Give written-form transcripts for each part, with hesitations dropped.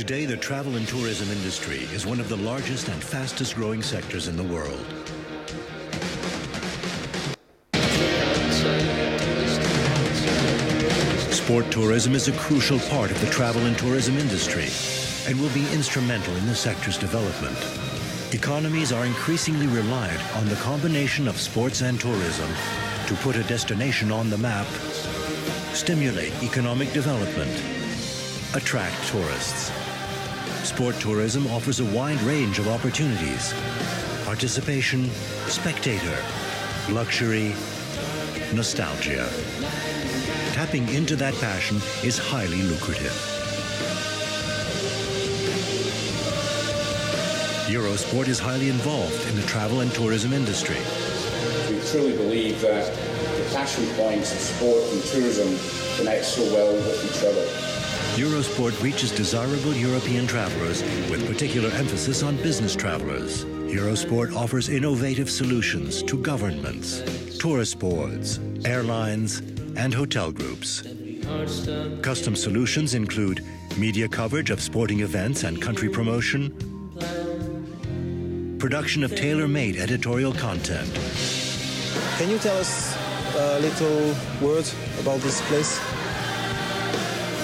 Today, the travel and tourism industry is one of the largest and fastest growing sectors in the world. Sport tourism is a crucial part of the travel and tourism industry and will be instrumental in the sector's development. Economies are increasingly reliant on the combination of sports and tourism to put a destination on the map, stimulate economic development, attract tourists. Sport tourism offers a wide range of opportunities: participation, spectator, luxury, nostalgia. Tapping into that passion is highly lucrative. Eurosport is highly involved in the travel and tourism industry. We truly believe that the passion points of sport and tourism connect so well with each other. Eurosport reaches desirable European travelers with particular emphasis on business travelers. Eurosport offers innovative solutions to governments, tourist boards, airlines, and hotel groups. Custom solutions include media coverage of sporting events and country promotion, production of tailor-made editorial content. Can you tell us a little word about this place?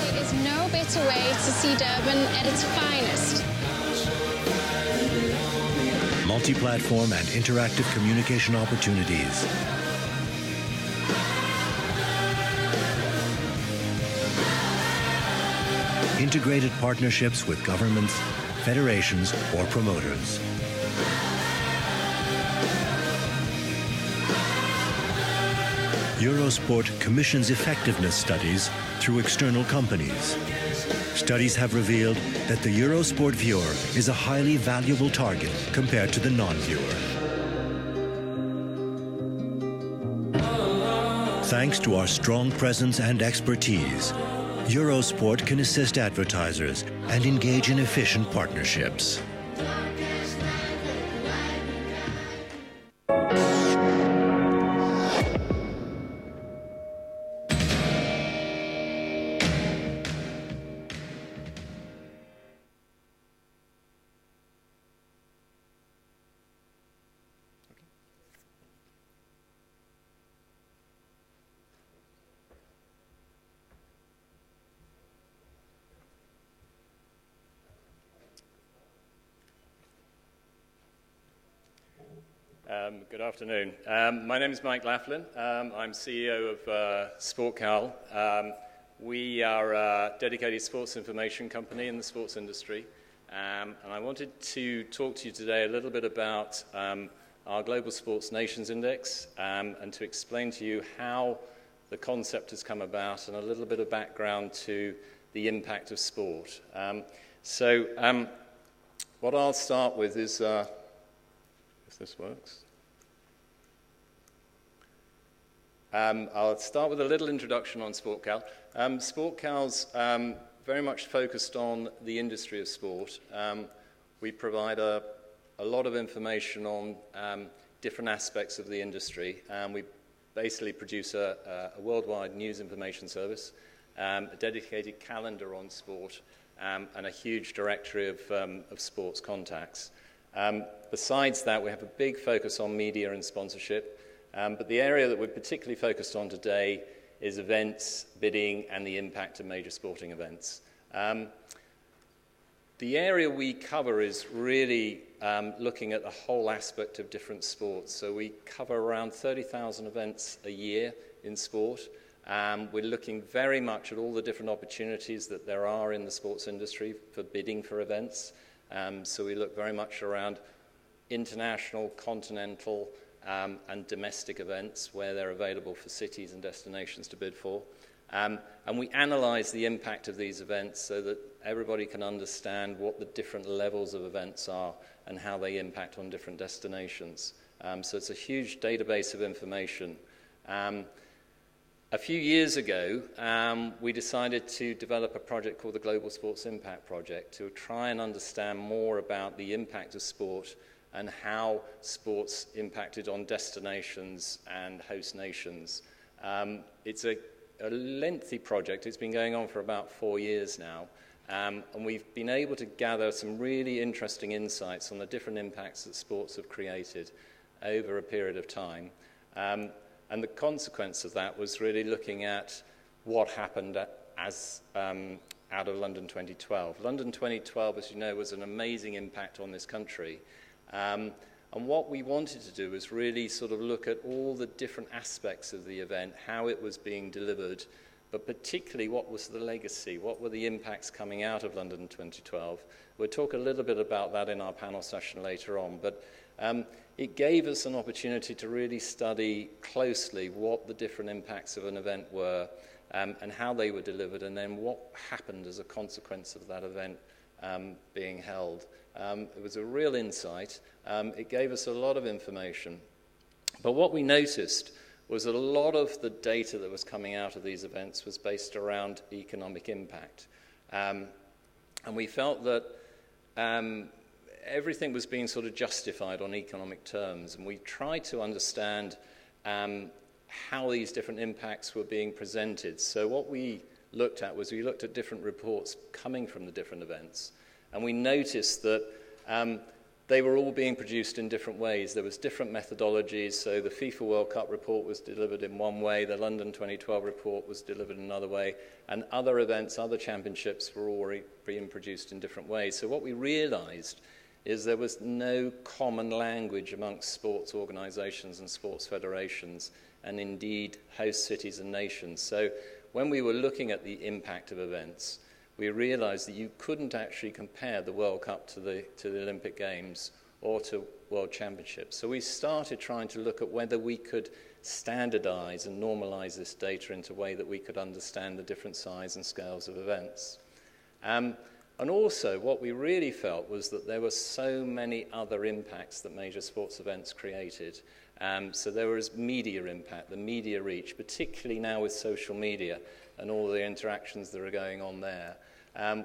There is no better way to see Durban at its finest. Multi-platform and interactive communication opportunities. Integrated partnerships with governments, federations, or promoters. Eurosport commissions effectiveness studies through external companies. Studies have revealed that the Eurosport viewer is a highly valuable target compared to the non-viewer. Thanks to our strong presence and expertise, Eurosport can assist advertisers and engage in efficient partnerships. Good afternoon. My name is Mike Laughlin. I'm CEO of Sportcal. We are a dedicated sports information company in the sports industry. And I wanted to talk to you today a little bit about our Global Sports Nations Index and to explain to you how the concept has come about and a little bit of background to the impact of sport. What I'll start with is, if this works. I'll start with a little introduction on Sportcal. Sportcal's very much focused on the industry of sport. We provide a lot of information on different aspects of the industry. We basically produce a worldwide news information service, a dedicated calendar on sport, and a huge directory of sports contacts. Besides that, we have a big focus on media and sponsorship. But the area that we're particularly focused on today is events, bidding, and the impact of major sporting events. The area we cover is really looking at the whole aspect of different sports. So we cover around 30,000 events a year in sport. We're looking very much at all the different opportunities that there are in the sports industry for bidding for events. So we look very much around international, continental, and domestic events where they're available for cities and destinations to bid for. And we analyze the impact of these events so that everybody can understand what the different levels of events are and how they impact on different destinations. So it's a huge database of information. A few years ago, we decided to develop a project called the Global Sports Impact Project to try and understand more about the impact of sport and how sports impacted on destinations and host nations. It's a lengthy project. It's been going on for about 4 years now. And we've been able to gather some really interesting insights on the different impacts that sports have created over a period of time. And the consequence of that was really looking at what happened out of London 2012. London 2012, as you know, was an amazing impact on this country. And what we wanted to do was really sort of look at all the different aspects of the event, how it was being delivered, but particularly what was the legacy, what were the impacts coming out of London 2012. We'll talk a little bit about that in our panel session later on, but it gave us an opportunity to really study closely what the different impacts of an event were and how they were delivered, and then what happened as a consequence of that event being held. It was a real insight. It gave us a lot of information. But what we noticed was that a lot of the data that was coming out of these events was based around economic impact. And we felt that everything was being sort of justified on economic terms, and we tried to understand how these different impacts were being presented. So what we looked at was we looked at different reports coming from the different events, and we noticed that they were all being produced in different ways. There was different methodologies, so the FIFA World Cup report was delivered in one way, the London 2012 report was delivered another way, and other events, other championships were all being produced in different ways. So what we realized is there was no common language amongst sports organizations and sports federations, and indeed host cities and nations. So when we were looking at the impact of events, we realized that you couldn't actually compare the World Cup to the Olympic Games or to World Championships. So we started trying to look at whether we could standardize and normalize this data into a way that we could understand the different size and scales of events. And also what we really felt was that there were so many other impacts that major sports events created. So there was media impact, the media reach, particularly now with social media and all the interactions that are going on there.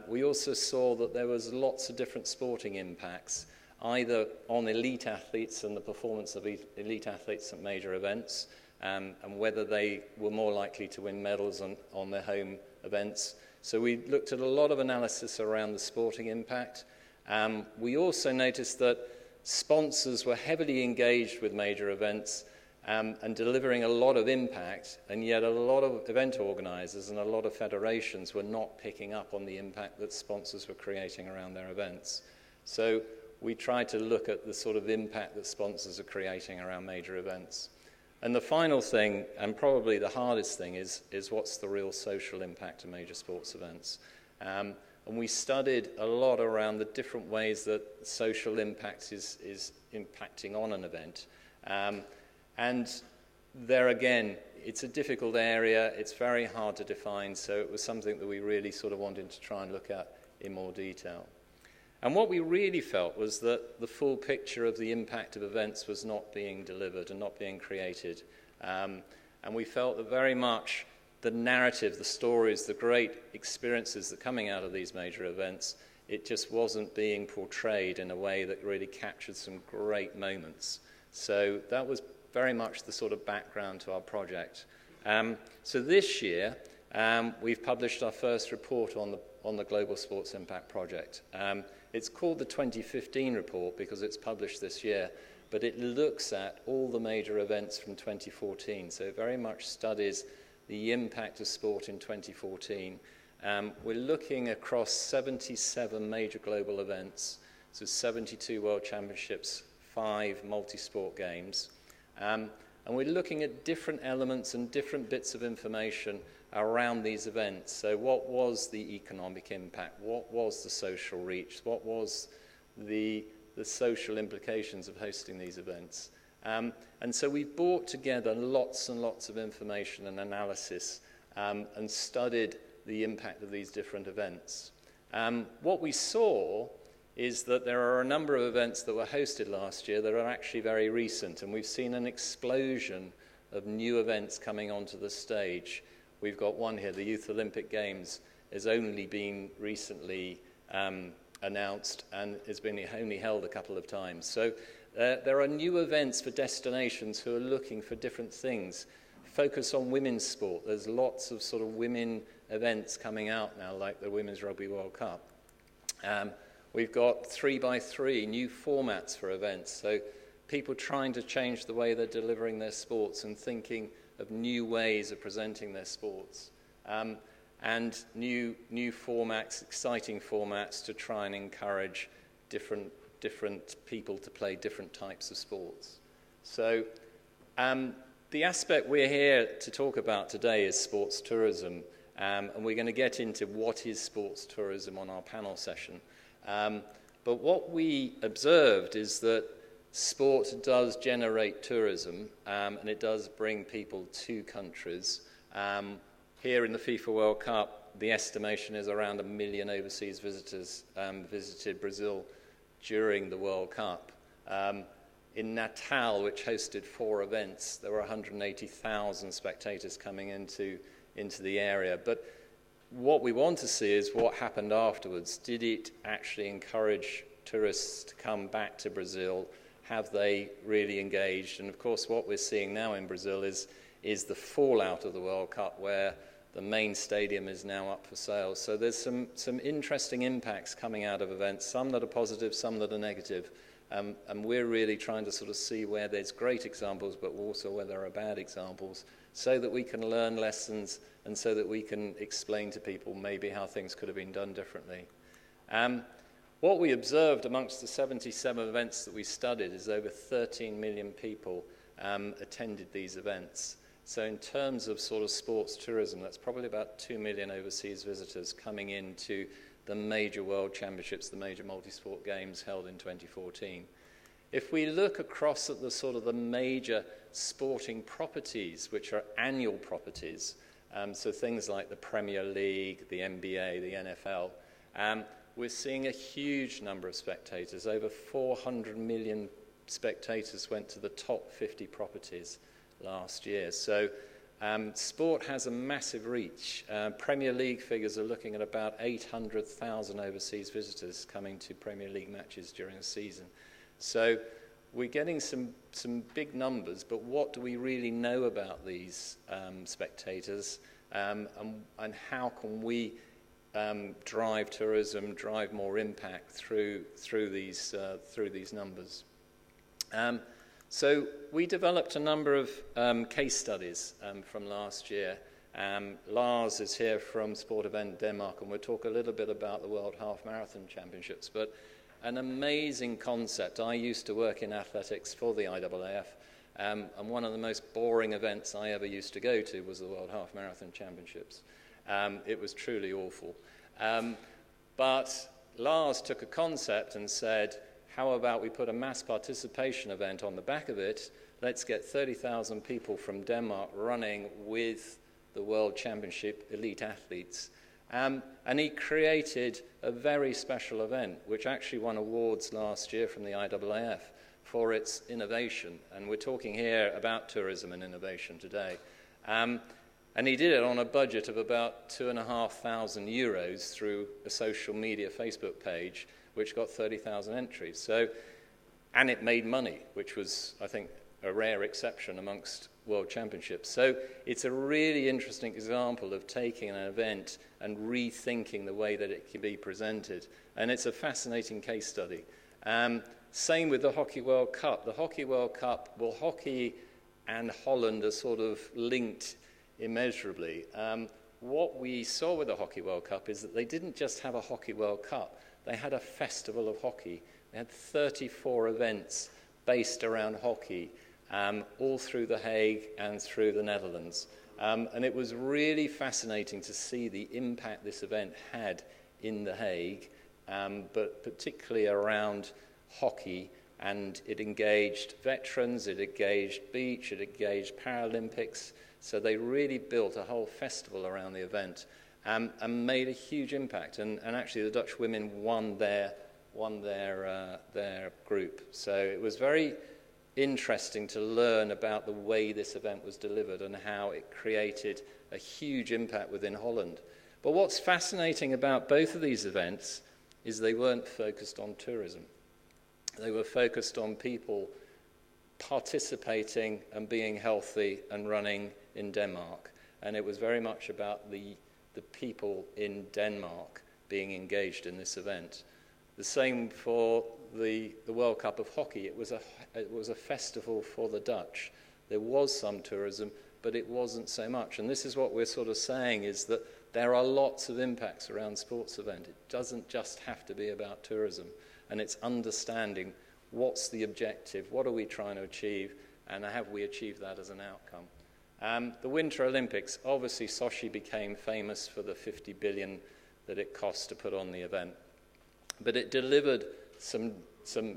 We also saw that there was lots of different sporting impacts, either on elite athletes and the performance of elite athletes at major events, and whether they were more likely to win medals on their home events. So we looked at a lot of analysis around the sporting impact. We also noticed that sponsors were heavily engaged with major events and delivering a lot of impact, and yet a lot of event organizers and a lot of federations were not picking up on the impact that sponsors were creating around their events. So we tried to look at the sort of impact that sponsors are creating around major events. And the final thing, and probably the hardest thing, is what's the real social impact of major sports events. And we studied a lot around the different ways that social impact is impacting on an event. And there again, it's a difficult area, it's very hard to define, so it was something that we really sort of wanted to try and look at in more detail. And what we really felt was that the full picture of the impact of events was not being delivered and not being created. And we felt that very much the narrative, the stories, the great experiences that are coming out of these major events, it just wasn't being portrayed in a way that really captured some great moments. So that was very much the sort of background to our project. So this year, we've published our first report on the Global Sports Impact Project. It's called the 2015 report because it's published this year, but it looks at all the major events from 2014. So it very much studies the impact of sport in 2014. We're looking across 77 major global events, so 72 World Championships, 5 multi-sport games. And we're looking at different elements and different bits of information around these events. So what was the economic impact? What was the social reach? What was the social implications of hosting these events? And so we brought together lots and lots of information and analysis and studied the impact of these different events. What we saw is that there are a number of events that were hosted last year that are actually very recent, and we've seen an explosion of new events coming onto the stage. We've got one here, the Youth Olympic Games, has only been recently announced and has been only held a couple of times. So there are new events for destinations who are looking for different things. Focus on women's sport. There's lots of sort of women events coming out now, like the Women's Rugby World Cup. We've got 3x3 new formats for events, so people trying to change the way they're delivering their sports and thinking of new ways of presenting their sports. And new formats, exciting formats to try and encourage different people to play different types of sports. So the aspect we're here to talk about today is sports tourism, and we're going to get into what is sports tourism on our panel session. But what we observed is that sport does generate tourism, and it does bring people to countries. Here in the FIFA World Cup, the estimation is around 1 million overseas visitors visited Brazil during the World Cup. In Natal, which hosted 4 events, there were 180,000 spectators coming into the area. But what we want to see is what happened afterwards. Did it actually encourage tourists to come back to Brazil? Have they really engaged? And of course, what we're seeing now in Brazil is the fallout of the World Cup, where the main stadium is now up for sale. So there's some interesting impacts coming out of events, some that are positive, some that are negative. And we're really trying to sort of see where there's great examples, but also where there are bad examples, so that we can learn lessons and so that we can explain to people maybe how things could have been done differently. What we observed amongst the 77 events that we studied is over 13 million people attended these events. So in terms of sort of sports tourism, that's probably about 2 million overseas visitors coming into the major world championships, the major multi-sport games held in 2014. If we look across at the sort of the major sporting properties, which are annual properties, so things like the Premier League, the NBA, the NFL, we're seeing a huge number of spectators. Over 400 million spectators went to the top 50 properties last year. So sport has a massive reach. Premier League figures are looking at about 800,000 overseas visitors coming to Premier League matches during a season. So we're getting some big numbers, but what do we really know about these spectators, and how can we drive tourism, drive more impact through these numbers? So we developed a number of case studies from last year. Lars is here from Sport Event Denmark, and we'll talk a little bit about the World Half Marathon Championships. But an amazing concept. I used to work in athletics for the IAAF, and one of the most boring events I ever used to go to was the World Half Marathon Championships. It was truly awful. But Lars took a concept and said, how about we put a mass participation event on the back of it? Let's get 30,000 people from Denmark running with the World Championship elite athletes. And he created a very special event, which actually won awards last year from the IAAF for its innovation. And we're talking here about tourism and innovation today. And he did it on a budget of about €2,500 through a social media Facebook page, which got 30,000 entries. So, and it made money, which was, I think, a rare exception amongst world championships. So it's a really interesting example of taking an event and rethinking the way that it can be presented. And it's a fascinating case study. Same with the Hockey World Cup. The Hockey World Cup, well, hockey and Holland are sort of linked immeasurably. What we saw with the Hockey World Cup is that they didn't just have a Hockey World Cup. They had a festival of hockey. They had 34 events based around hockey, all through The Hague and through the Netherlands. And it was really fascinating to see the impact this event had in The Hague, but particularly around hockey. And it engaged veterans, it engaged beach, it engaged Paralympics. So they really built a whole festival around the event. And made a huge impact, and actually the Dutch women won their group. So it was very interesting to learn about the way this event was delivered and how it created a huge impact within Holland. But what's fascinating about both of these events is they weren't focused on tourism. They were focused on people participating and being healthy and running in Denmark. And it was very much about the the people in Denmark being engaged in this event. The same for the World Cup of Hockey. It was a festival for the Dutch. There was some tourism, but it wasn't so much. And this is what we're sort of saying, is that there are lots of impacts around sports event. It doesn't just have to be about tourism. And it's understanding what's the objective, what are we trying to achieve, and have we achieved that as an outcome. The Winter Olympics, obviously Sochi became famous for the 50 billion that it cost to put on the event. But it delivered some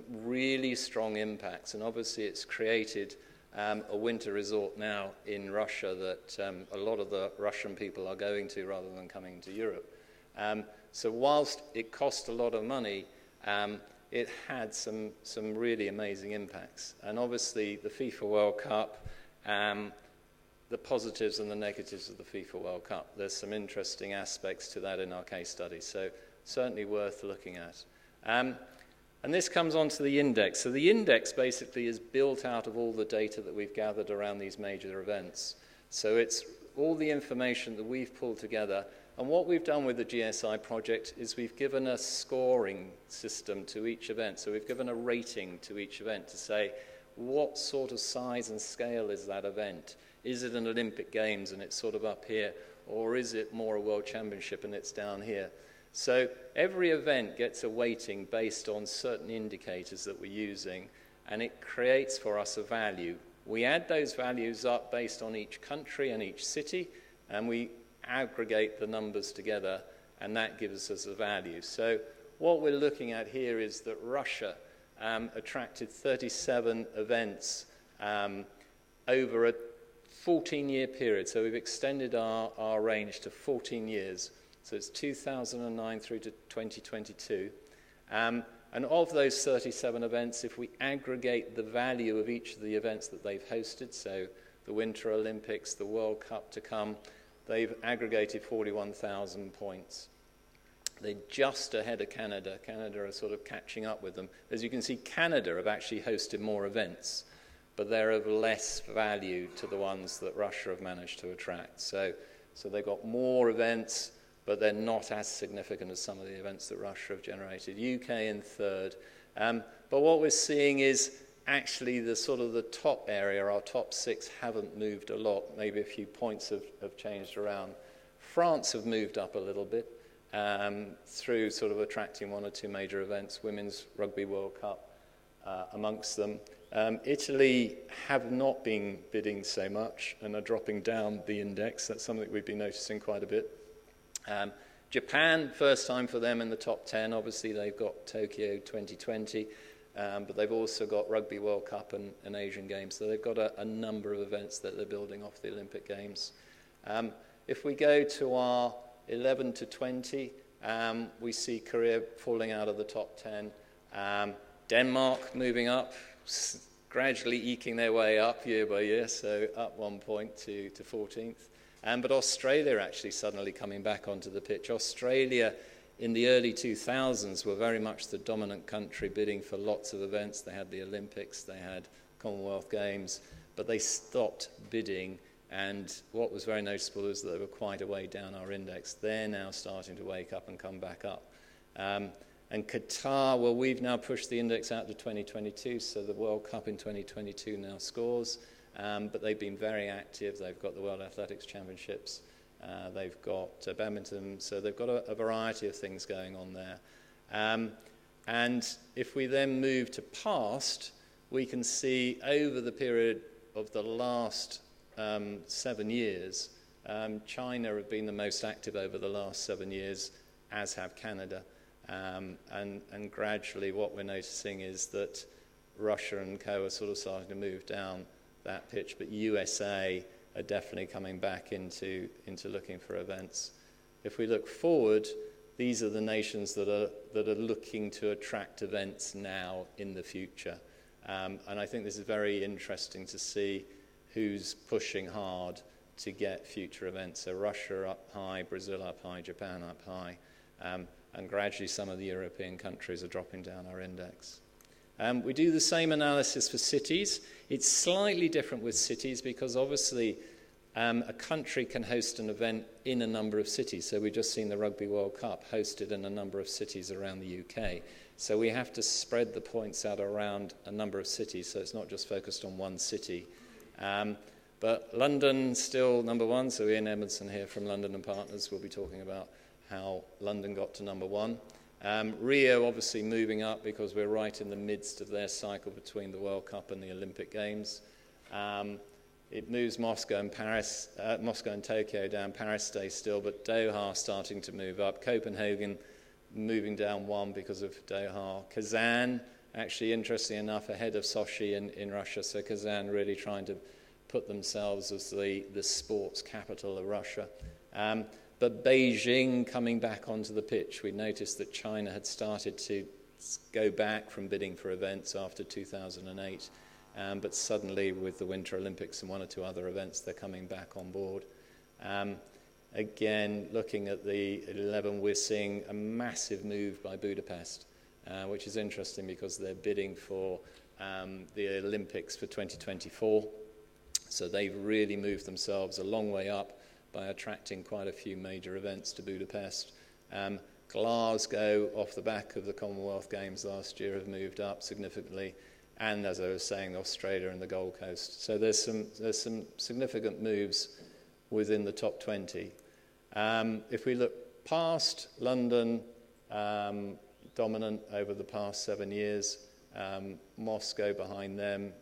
really strong impacts, and obviously it's created a winter resort now in Russia that a lot of the Russian people are going to rather than coming to Europe. So whilst it cost a lot of money, it had some really amazing impacts. And obviously the FIFA World Cup, the positives and the negatives of the FIFA World Cup. There's some interesting aspects to that in our case study, so certainly worth looking at. And this comes on to the index. So the index basically is built out of all the data that we've gathered around these major events. So it's all the information that we've pulled together. And what we've done with the GSI project is we've given a scoring system to each event. So we've given a rating to each event to say, what sort of size and scale is that event? Is it an Olympic Games and it's sort of up here? Or is it more a World Championship and it's down here? So every event gets a weighting based on certain indicators that we're using, and it creates for us a value. We add those values up based on each country and each city, and we aggregate the numbers together, and that gives us a value. So what we're looking at here is that Russia attracted 37 events over a 14-year period. So we've extended our range to 14 years. So it's 2009 through to 2022. And of those 37 events, if we aggregate the value of each of the events that they've hosted, so the Winter Olympics, the World Cup to come, they've aggregated 41,000 points. They're just ahead of Canada. Canada are sort of catching up with them. As you can see, Canada have actually hosted more events, but they're of less value to the ones that Russia have managed to attract. So they've got more events, but they're not as significant as some of the events that Russia have generated. UK in third. But what we're seeing is actually the sort of the top area, our top six, haven't moved a lot. Maybe a few points have changed around. France have moved up a little bit through sort of attracting one or two major events, Women's Rugby World Cup amongst them. Italy have not been bidding so much and are dropping down the index. That's something we've been noticing quite a bit. Japan, first time for them in the top 10. Obviously, they've got Tokyo 2020, but they've also got Rugby World Cup and Asian Games. So they've got a number of events that they're building off the Olympic Games. If we go to our 11 to 20, we see Korea falling out of the top 10. Denmark moving up, gradually eking their way up year by year, so up 1 point to 14th. But Australia actually suddenly coming back onto the pitch. Australia in the early 2000s were very much the dominant country, bidding for lots of events. They had the Olympics, they had Commonwealth Games, but they stopped bidding. And what was very noticeable is that they were quite a way down our index. They're now starting to wake up and come back up. And Qatar, well, we've now pushed the index out to 2022, so the World Cup in 2022 now scores. But they've been very active. They've got the World Athletics Championships. They've got badminton. So they've got a variety of things going on there. And if we then move to past, we can see over the period of the last 7 years, China have been the most active over the last 7 years, as have Canada. And gradually what we're noticing is that Russia and co are sort of starting to move down that pitch, but USA are definitely coming back into looking for events. If we look forward, these are the nations that are looking to attract events now in the future. And I think this is very interesting to see who's pushing hard to get future events. So Russia up high, Brazil up high, Japan up high, and gradually some of the European countries are dropping down our index. We do the same analysis for cities. It's slightly different with cities because obviously a country can host an event in a number of cities. So we've just seen the Rugby World Cup hosted in a number of cities around the UK. So we have to spread the points out around a number of cities, so it's not just focused on one city. But London still number one, so Ian Edmondson here from London and Partners will be talking about how London got to number one. Rio obviously moving up because we're right in the midst of their cycle between the World Cup and the Olympic Games. It moves Moscow and Tokyo down. Paris stays still, but Doha starting to move up. Copenhagen moving down one because of Doha. Kazan, actually, interestingly enough, ahead of Sochi in Russia. So Kazan really trying to put themselves as the sports capital of Russia. But Beijing coming back onto the pitch. We noticed that China had started to go back from bidding for events after 2008. But suddenly, with the Winter Olympics and one or two other events, they're coming back on board. Again, looking at the 11, we're seeing a massive move by Budapest, which is interesting because they're bidding for the Olympics for 2024. So they've really moved themselves a long way up by attracting quite a few major events to Budapest. Glasgow, off the back of the Commonwealth Games last year, have moved up significantly. And as I was saying, Australia and the Gold Coast. So there's some significant moves within the top 20. If we look past London, dominant over the past 7 years, Moscow behind them,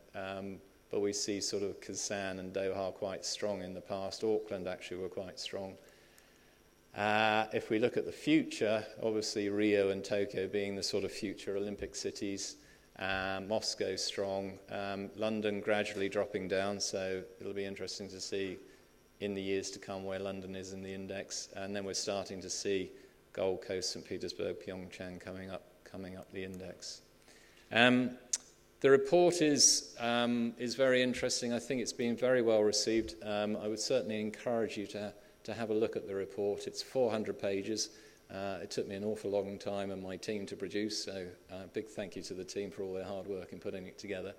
but we see sort of Kazan and Doha quite strong in the past. Auckland actually were quite strong. If we look at the future, obviously Rio and Tokyo being the sort of future Olympic cities, Moscow strong, London gradually dropping down, so it'll be interesting to see in the years to come where London is in the index. And then we're starting to see Gold Coast, St. Petersburg, Pyeongchang coming up the index. The report is very interesting. I think it's been very well received. I would certainly encourage you to have a look at the report. It's 400 pages. It took me an awful long time and my team to produce, so big thank you to the team for all their hard work in putting it together.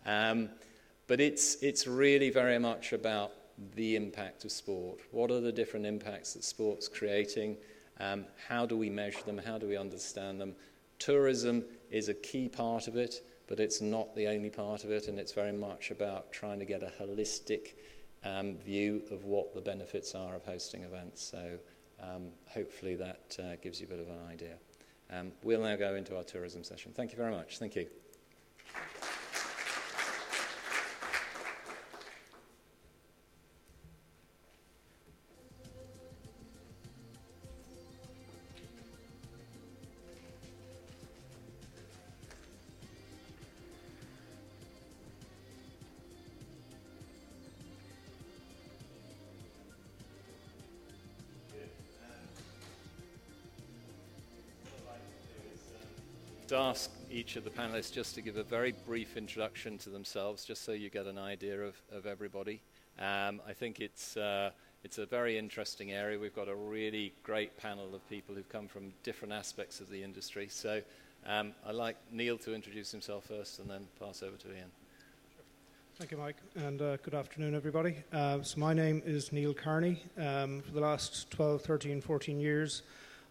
But it's really very much about the impact of sport. What are the different impacts that sport's creating? How do we measure them? How do we understand them? Tourism is a key part of it, but it's not the only part of it, and it's very much about trying to get a holistic view of what the benefits are of hosting events. So hopefully that gives you a bit of an idea. We'll now go into our tourism session. Thank you very much. Thank you. Ask each of the panelists just to give a very brief introduction to themselves, just so you get an idea of everybody. I think it's a very interesting area. We've got a really great panel of people who've come from different aspects of the industry. So I'd like Neil to introduce himself first and then pass over to Ian. Thank you, Mike, and good afternoon, everybody. So my name is Neil Carney. For the last 12, 13, 14 years,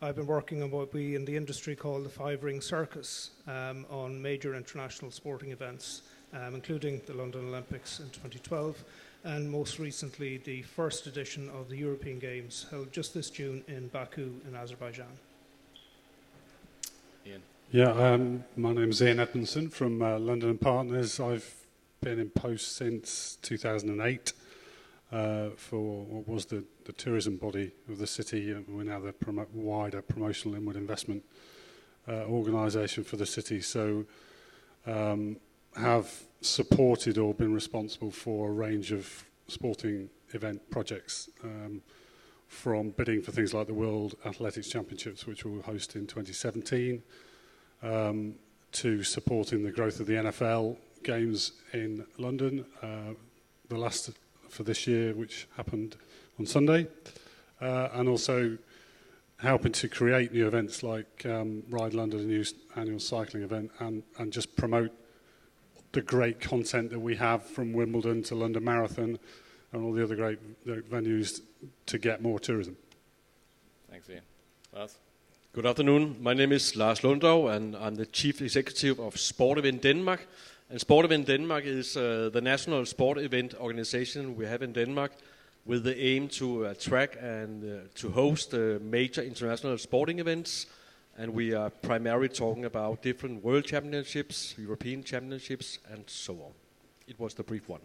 I've been working on what we in the industry call the five-ring circus on major international sporting events, including the London Olympics in 2012, and most recently the first edition of the European Games held just this June in Baku in Azerbaijan. Ian. Yeah, my name is Ian Edmondson from London and Partners. I've been in post since 2008. For what was the tourism body of the city. We're now the wider promotional inward investment organisation for the city. So have supported or been responsible for a range of sporting event projects, from bidding for things like the World Athletics Championships, which we'll host in 2017, to supporting the growth of the NFL games in London, the last for this year, which happened on Sunday, and also helping to create new events like Ride London, a new annual cycling event, and just promote the great content that we have from Wimbledon to London Marathon and all the other great venues to get more tourism. Thanks, Ian. Lars? Good afternoon. My name is Lars Lundau, and I'm the Chief Executive of Sport Event Denmark. And Sport Event Denmark is the national sport event organization we have in Denmark, with the aim to attract and to host major international sporting events. And we are primarily talking about different world championships, European championships, and so on. It was the brief one.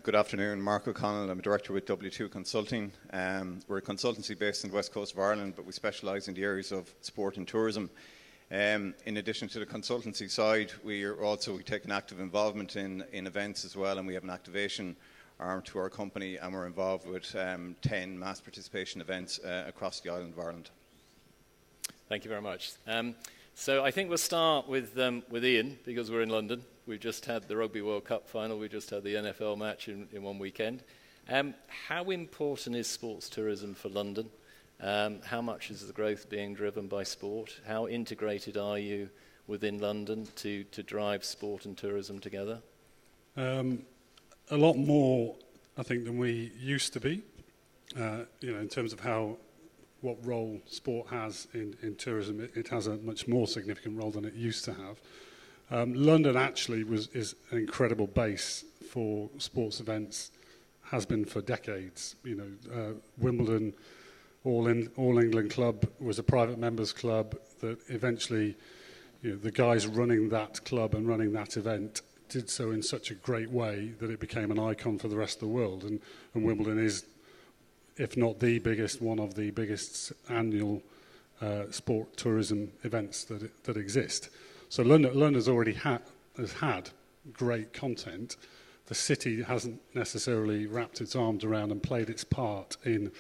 Good afternoon, Mark O'Connell. I'm a director with W2 Consulting. We're a consultancy based in the west coast of Ireland, but we specialise in the areas of sport and tourism. In addition to the consultancy side, we take an active involvement in events as well, and we have an activation arm to our company, and we're involved with 10 mass participation events across the island of Ireland. Thank you very much. So I think we'll start with Ian, because we're in London. We've just had the Rugby World Cup final. We just had the NFL match in one weekend. How important is sports tourism for London? How much is the growth being driven by sport? How integrated are you within London to drive sport and tourism together? A lot more, I think, than we used to be. In terms of what role sport has in tourism, it has a much more significant role than it used to have. London actually is an incredible base for sports events, has been for decades. Wimbledon, All England Club was a private members club that eventually, the guys running that club and running that event did so in such a great way that it became an icon for the rest of the world. And Wimbledon is, if not the biggest, one of the biggest annual sport tourism events that exist. So London has already has had great content. The city hasn't necessarily wrapped its arms around and played its part in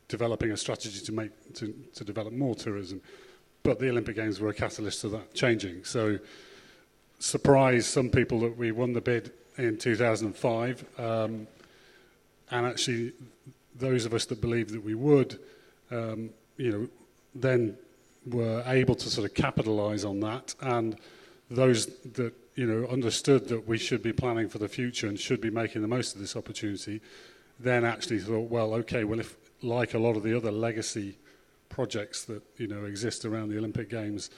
developing a strategy to develop more tourism. But the Olympic Games were a catalyst to that changing. So surprised some people that we won the bid in 2005. And actually, those of us that believed that we would, then were able to sort of capitalise on that, and those that understood that we should be planning for the future and should be making the most of this opportunity, then actually thought, well, okay, well, if like a lot of the other legacy projects that exist around the Olympic Games,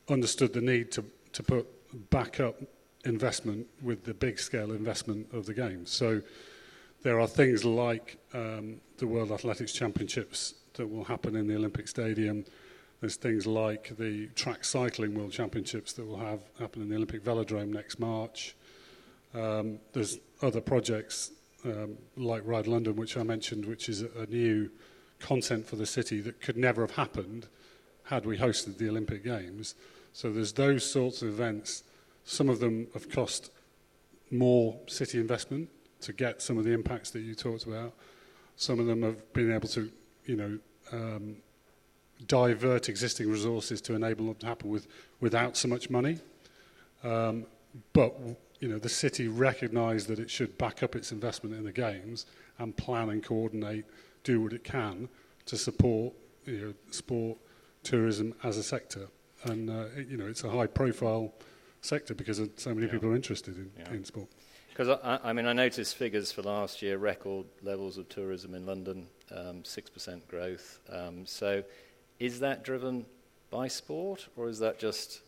understood the need to put backup investment with the big scale investment of the Games. So there are things like the World Athletics Championships that will happen in the Olympic Stadium. There's things like the track cycling World Championships that will happen in the Olympic Velodrome next March. There's other projects like Ride London, which I mentioned, which is a new content for the city that could never have happened had we hosted the Olympic Games. So there's those sorts of events. Some of them have cost more city investment to get some of the impacts that you talked about. Some of them have been able to, divert existing resources to enable them to happen without so much money. But the city recognised that it should back up its investment in the Games and plan and coordinate, do what it can to support sport, tourism as a sector. And it's a high-profile sector because so many people are interested in sport. Because I noticed figures for last year, record levels of tourism in London, 6% growth. So is that driven by sport, or is that just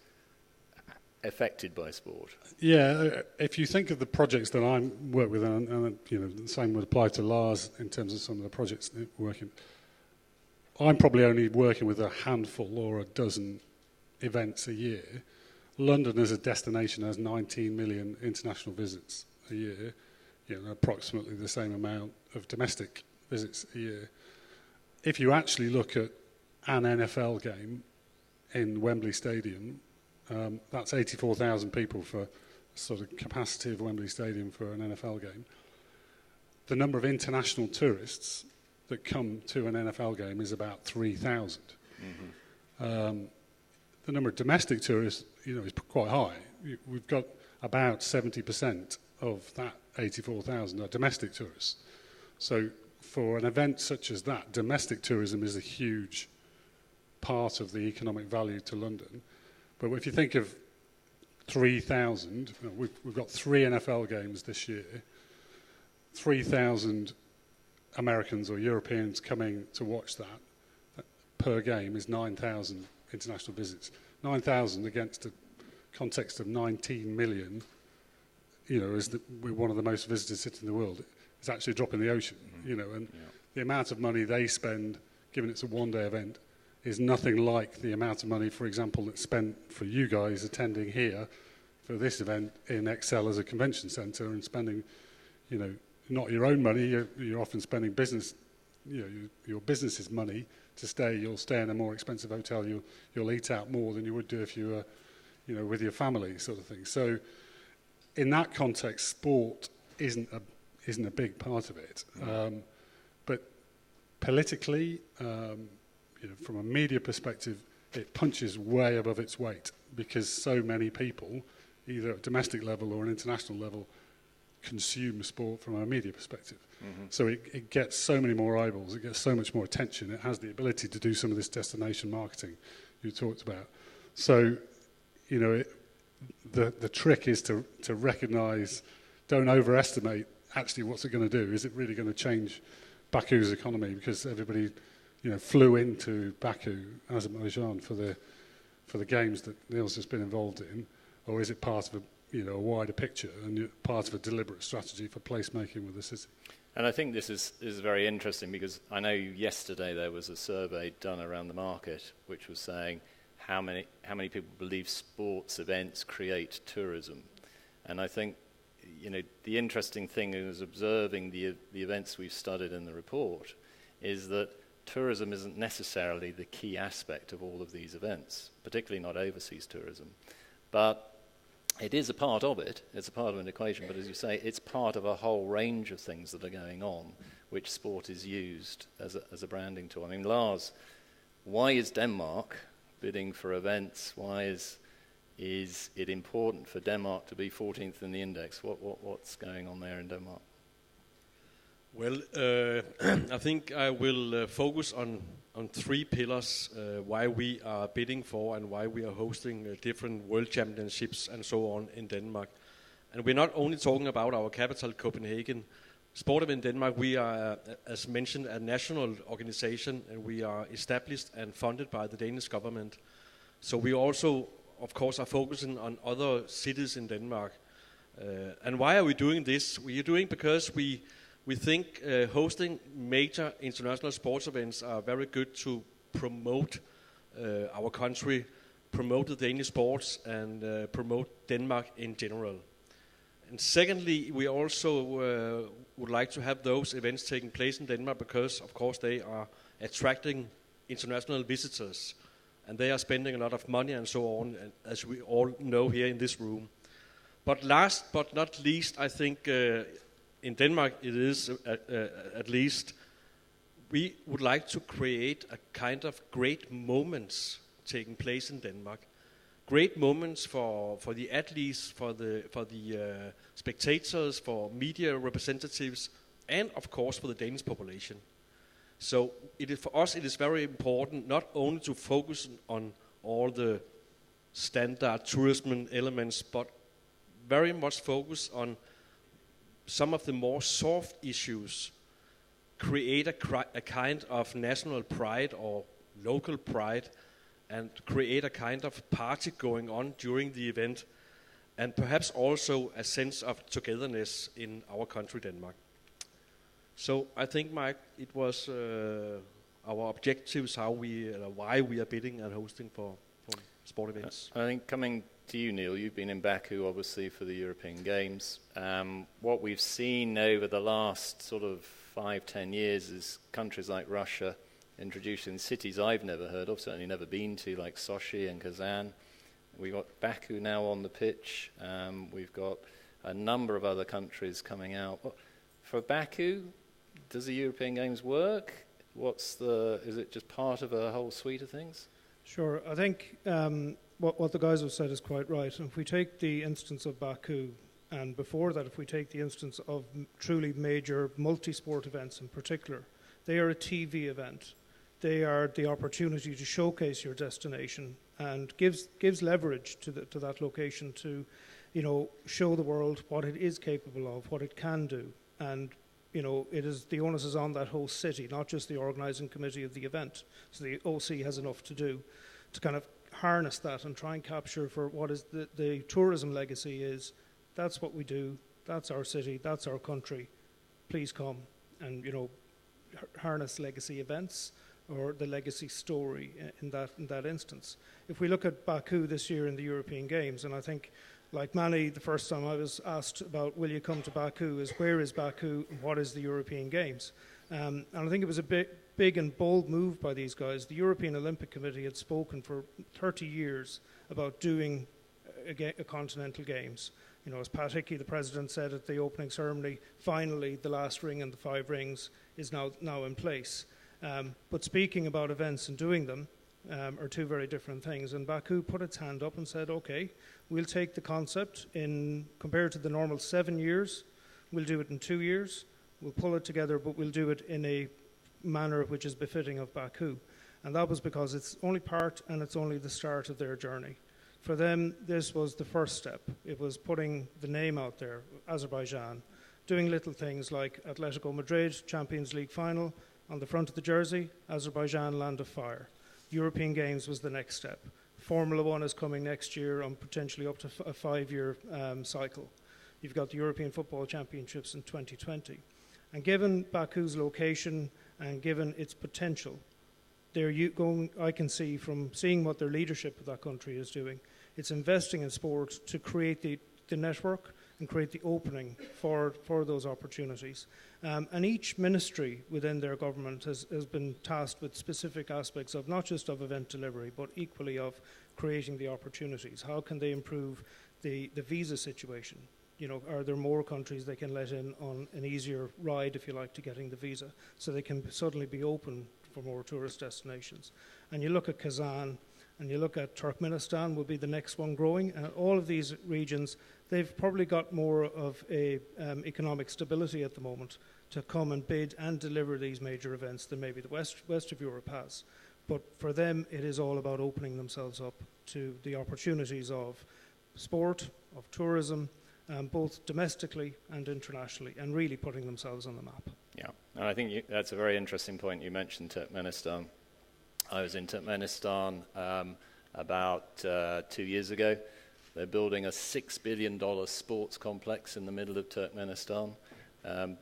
affected by sport? Yeah, if you think of the projects that I work with, and the same would apply to Lars in terms of some of the projects that we're working. I'm probably only working with a handful or a dozen events a year. London as a destination has 19 million international visits a year, approximately the same amount of domestic visits a year. If you actually look at an NFL game in Wembley Stadium, that's 84,000 people for sort of capacity of Wembley Stadium for an NFL game. The number of international tourists that come to an NFL game is about 3,000. Mm-hmm. The number of domestic tourists, is quite high. We've got about 70% of that 84,000 are domestic tourists. So for an event such as that, domestic tourism is a huge part of the economic value to London. But if you think of 3,000, we've got 3 NFL games this year. 3,000 Americans or Europeans coming to watch that per game is 9,000 international visits. 9,000 against a context of 19 million, we're one of the most visited cities in the world. It's actually a drop in the ocean, and the amount of money they spend, given it's a one-day event, is nothing like the amount of money, for example, that's spent for you guys attending here for this event in Excel as a convention centre and spending, not your own money. You're often spending business, your business's money to stay. You'll stay in a more expensive hotel. You'll eat out more than you would do if you were, with your family, sort of thing. So, in that context, sport isn't a big part of it. But politically, from a media perspective, it punches way above its weight because so many people, either at domestic level or an international level, consume sport from a media perspective. So it gets so many more eyeballs, it gets so much more attention, it has the ability to do some of this destination marketing you talked about. So, the trick is to recognise, don't overestimate actually what's it going to do. Is it really going to change Baku's economy because everybody flew into Baku, Azerbaijan for the games that Neil's just been involved in, or is it part of a wider picture and part of a deliberate strategy for placemaking with the city? And I think this is very interesting because I know yesterday there was a survey done around the market which was saying how many people believe sports events create tourism. And I think the interesting thing is observing the events we've studied in the report is that tourism isn't necessarily the key aspect of all of these events, particularly not overseas tourism. But it is a part of it. It's a part of an equation. But as you say, it's part of a whole range of things that are going on, which sport is used as a branding tool. I mean, Lars, why is Denmark bidding for events? Why is it important for Denmark to be 14th in the index? What's going on there in Denmark? Well, I think I will focus on three pillars, why we are bidding for and why we are hosting different world championships and so on in Denmark. And we're not only talking about our capital, Copenhagen. Sport Event Denmark, we are, as mentioned, a national organization, and we are established and funded by the Danish government. So we also, of course, are focusing on other cities in Denmark. And why are we doing this? We are doing because we think hosting major international sports events are very good to promote our country, promote the Danish sports, and promote Denmark in general. And secondly, we also would like to have those events taking place in Denmark because, of course, they are attracting international visitors, and they are spending a lot of money and so on, as we all know here in this room. But last but not least, I think in Denmark it is at least we would like to create a kind of great moments taking place in Denmark. Great moments for the athletes, for the spectators, for media representatives, and of course for the Danish population. So for us it is very important not only to focus on all the standard tourism elements, but very much focus on some of the more soft issues, create a kind of national pride or local pride, and create a kind of party going on during the event, and perhaps also a sense of togetherness in our country, Denmark. So I think, Mike, it was our objectives, why we are bidding and hosting for sport events. I think coming to you, Neil, you've been in Baku, obviously, for the European Games. What we've seen over the last sort of 5-10 years is countries like Russia introducing cities I've never heard of, certainly never been to, like Sochi and Kazan. We've got Baku now on the pitch. We've got a number of other countries coming out. For Baku, does the European Games work? Is it just part of a whole suite of things? Sure. I think what the guys have said is quite right. If we take the instance of Baku, and before that, if we take the instance of truly major multi-sport events in particular, they are a TV event. They are the opportunity to showcase your destination and gives leverage to that location to, show the world what it is capable of, what it can do. And it is the onus is on that host city, not just the organising committee of the event. So the OC has enough to do to kind of harness that and try and capture for what is the tourism legacy is. That's what we do. That's our city. That's our country. Please come and harness legacy events or the legacy story in that instance. If we look at Baku this year in the European Games, and I think, like many, the first time I was asked about will you come to Baku is where is Baku and what is the European Games? And I think it was a big and bold move by these guys. The European Olympic Committee had spoken for 30 years about doing a continental games. As Pat Hickey, the president, said at the opening ceremony, finally the last ring and the 5 rings is now in place. But speaking about events and doing them are two very different things. And Baku put its hand up and said, okay, we'll take the concept compared to the normal 7 years, we'll do it in 2 years, we'll pull it together, but we'll do it in a manner which is befitting of Baku. And that was because it's only part and it's only the start of their journey. For them, this was the first step. It was putting the name out there, Azerbaijan, doing little things like Atletico Madrid, Champions League final, on the front of the jersey, Azerbaijan, Land of Fire. European Games was the next step. Formula One is coming next year on potentially up to a 5-year cycle. You've got the European Football Championships in 2020. And given Baku's location and given its potential, I can see from seeing what their leadership of that country is doing, it's investing in sport to create the network and create the opening for those opportunities. And each ministry within their government has been tasked with specific aspects of not just of event delivery, but equally of creating the opportunities. How can they improve the visa situation? Are there more countries they can let in on an easier ride, if you like, to getting the visa, so they can suddenly be open for more tourist destinations? And you look at Kazan, and you look at Turkmenistan will be the next one growing, and all of these regions, they've probably got more of a economic stability at the moment to come and bid and deliver these major events than maybe the west of Europe has. But for them, it is all about opening themselves up to the opportunities of sport, of tourism, both domestically and internationally, and really putting themselves on the map. Yeah, and I think that's a very interesting point. You mentioned Turkmenistan. I was in Turkmenistan about 2 years ago. They're building a $6 billion sports complex in the middle of Turkmenistan,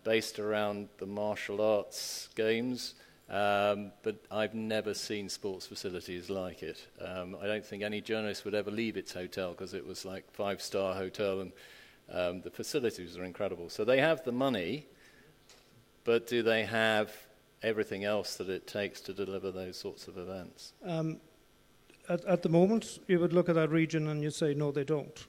based around the martial arts games, but I've never seen sports facilities like it. I don't think any journalist would ever leave its hotel because it was like 5-star hotel, and the facilities are incredible. So they have the money, but do they have everything else that it takes to deliver those sorts of events? At the moment, you would look at that region and you'd say, no, they don't.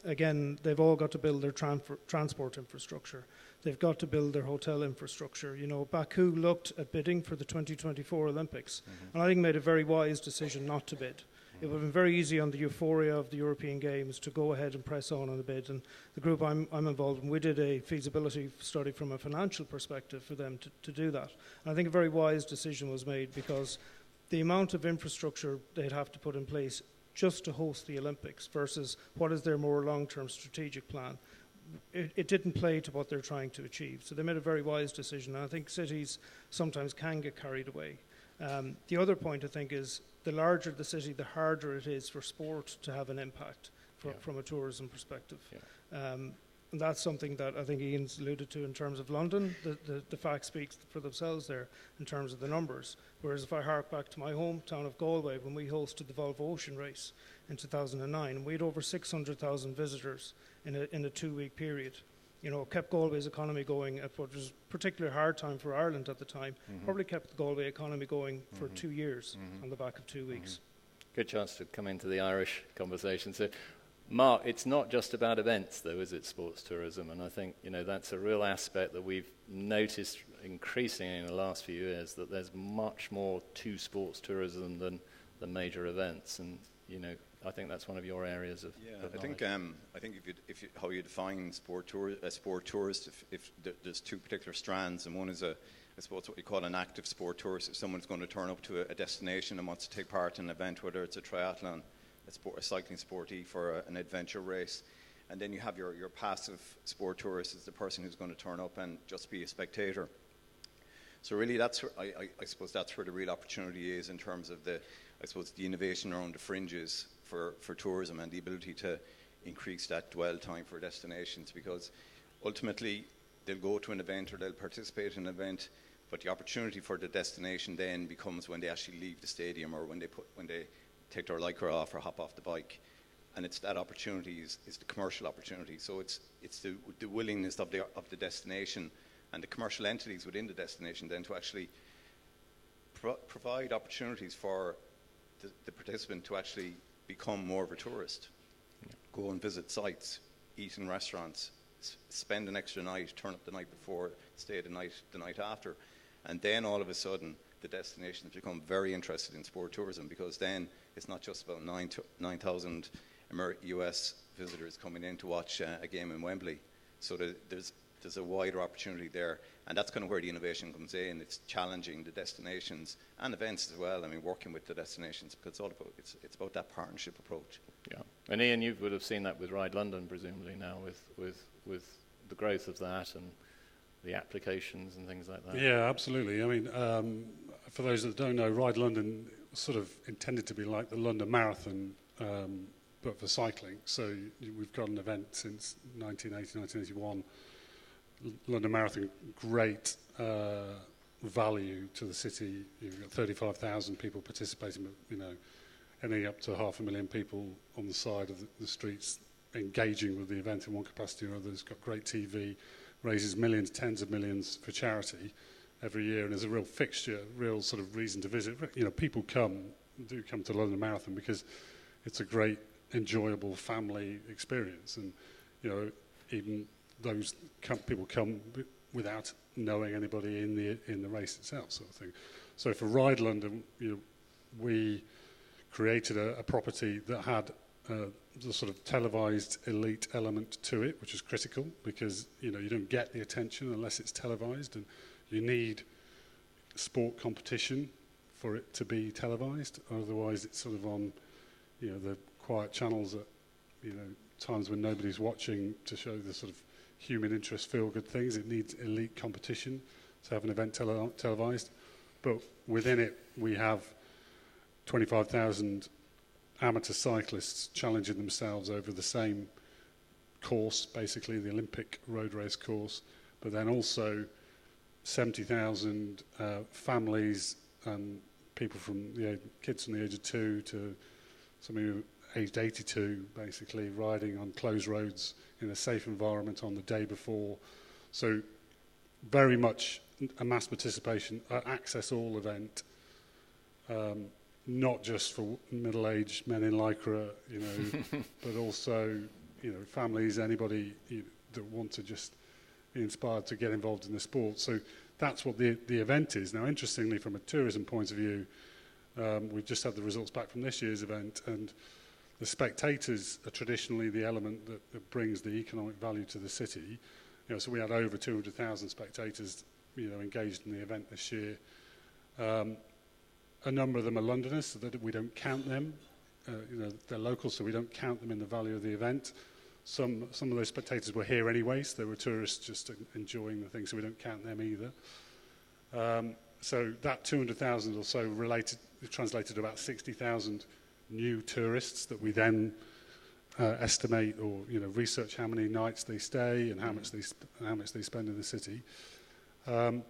Again, they've all got to build their transport infrastructure. They've got to build their hotel infrastructure. Baku looked at bidding for the 2024 Olympics, and I think made a very wise decision not to bid. It would have been very easy on the euphoria of the European Games to go ahead and press on the bid. And the group I'm involved in, we did a feasibility study from a financial perspective for them to do that. And I think a very wise decision was made, because the amount of infrastructure they'd have to put in place just to host the Olympics versus what is their more long-term strategic plan, it didn't play to what they're trying to achieve. So they made a very wise decision. And I think cities sometimes can get carried away. The other point, I think, is the larger the city, the harder it is for sport to have an impact from a tourism perspective. And that's something that I think Ian's alluded to in terms of London. The facts speak for themselves there in terms of the numbers. Whereas if I hark back to my hometown of Galway, when we hosted the Volvo Ocean Race in 2009, we had over 600,000 visitors in a 2-week period. Kept Galway's economy going at what was a particularly hard time for Ireland at the time. Probably kept the Galway economy going for 2 years on the back of 2 weeks. Good chance to come into the Irish conversation. So, Mark, it's not just about events, though, is it, sports tourism? And I think, that's a real aspect that we've noticed increasingly in the last few years, that there's much more to sports tourism than the major events. And, I think that's one of your areas of knowledge. I think if you how you define sport tourist, if there's two particular strands, and one is I suppose what you call an active sport tourist. If someone's going to turn up to a destination and wants to take part in an event, whether it's a triathlon, a cycling sporty for an adventure race, And then you have your passive sport tourist, is the person who's going to turn up and just be a spectator. So really, that's I suppose that's where the real opportunity is in terms of the innovation around the fringes for tourism and the ability to increase that dwell time for destinations, because ultimately they'll go to an event or they'll participate in an event, but the opportunity for the destination then becomes when they actually leave the stadium or when they take their lycra off or hop off the bike. And it's that opportunity is the commercial opportunity. So it's the willingness of the destination and the commercial entities within the destination then to actually provide opportunities for the participant to actually become more of a tourist. Yeah. Go and visit sites, eat in restaurants, spend an extra night, turn up the night before, stay the night after. And then all of a sudden, the destinations become very interested in sport tourism, because then it's not just about 9,000 US visitors coming in to watch a game in Wembley. So there's a wider opportunity there, and that's kind of where the innovation comes in. It's challenging the destinations and events as well. I mean, working with the destinations, because it's about that partnership approach. Yeah, and Ian, you would have seen that with Ride London, presumably now with the growth of that and the applications and things like that. Yeah, absolutely. I mean, for those that don't know, Ride London sort of intended to be like the London Marathon, but for cycling. So we've got an event since 1980, 1981. London Marathon, great value to the city. You've got 35,000 people participating, but any up to 500,000 people on the side of the streets engaging with the event in one capacity or other. It's got great TV, raises millions, tens of millions for charity every year, and there's a real fixture, real sort of reason to visit. People do come to London Marathon because it's a great, enjoyable family experience, and even those people come without knowing anybody in the race itself, sort of thing. So for Ride London, we created a property that had the sort of televised elite element to it, which is critical, because you don't get the attention unless it's televised, and you need sport competition for it to be televised. Otherwise, it's sort of on the quiet channels at times when nobody's watching to show the sort of human interest, feel-good things. It needs elite competition to have an event televised. But within it, we have 25,000 amateur cyclists challenging themselves over the same course, basically the Olympic road race course, but then also 70,000 families and people from kids from the age of 2 to somebody who aged 82, basically riding on closed roads in a safe environment on the day before. So very much a mass participation, access all event, not just for middle-aged men in lycra, but also families, anybody that want to just be inspired to get involved in the sport. So that's what the event is. Now, interestingly, from a tourism point of view, we've just had the results back from this year's event, and the spectators are traditionally the element that brings the economic value to the city. So we had over 200,000 spectators, engaged in the event this year. A number of them are Londoners, so that we don't count them. They're local, so we don't count them in the value of the event. Some of those spectators were here anyway, so they were tourists just enjoying the thing, so we don't count them either. So that 200,000 or so translated to about 60,000 new tourists that we then estimate or research how many nights they stay and how much they spend in the city, and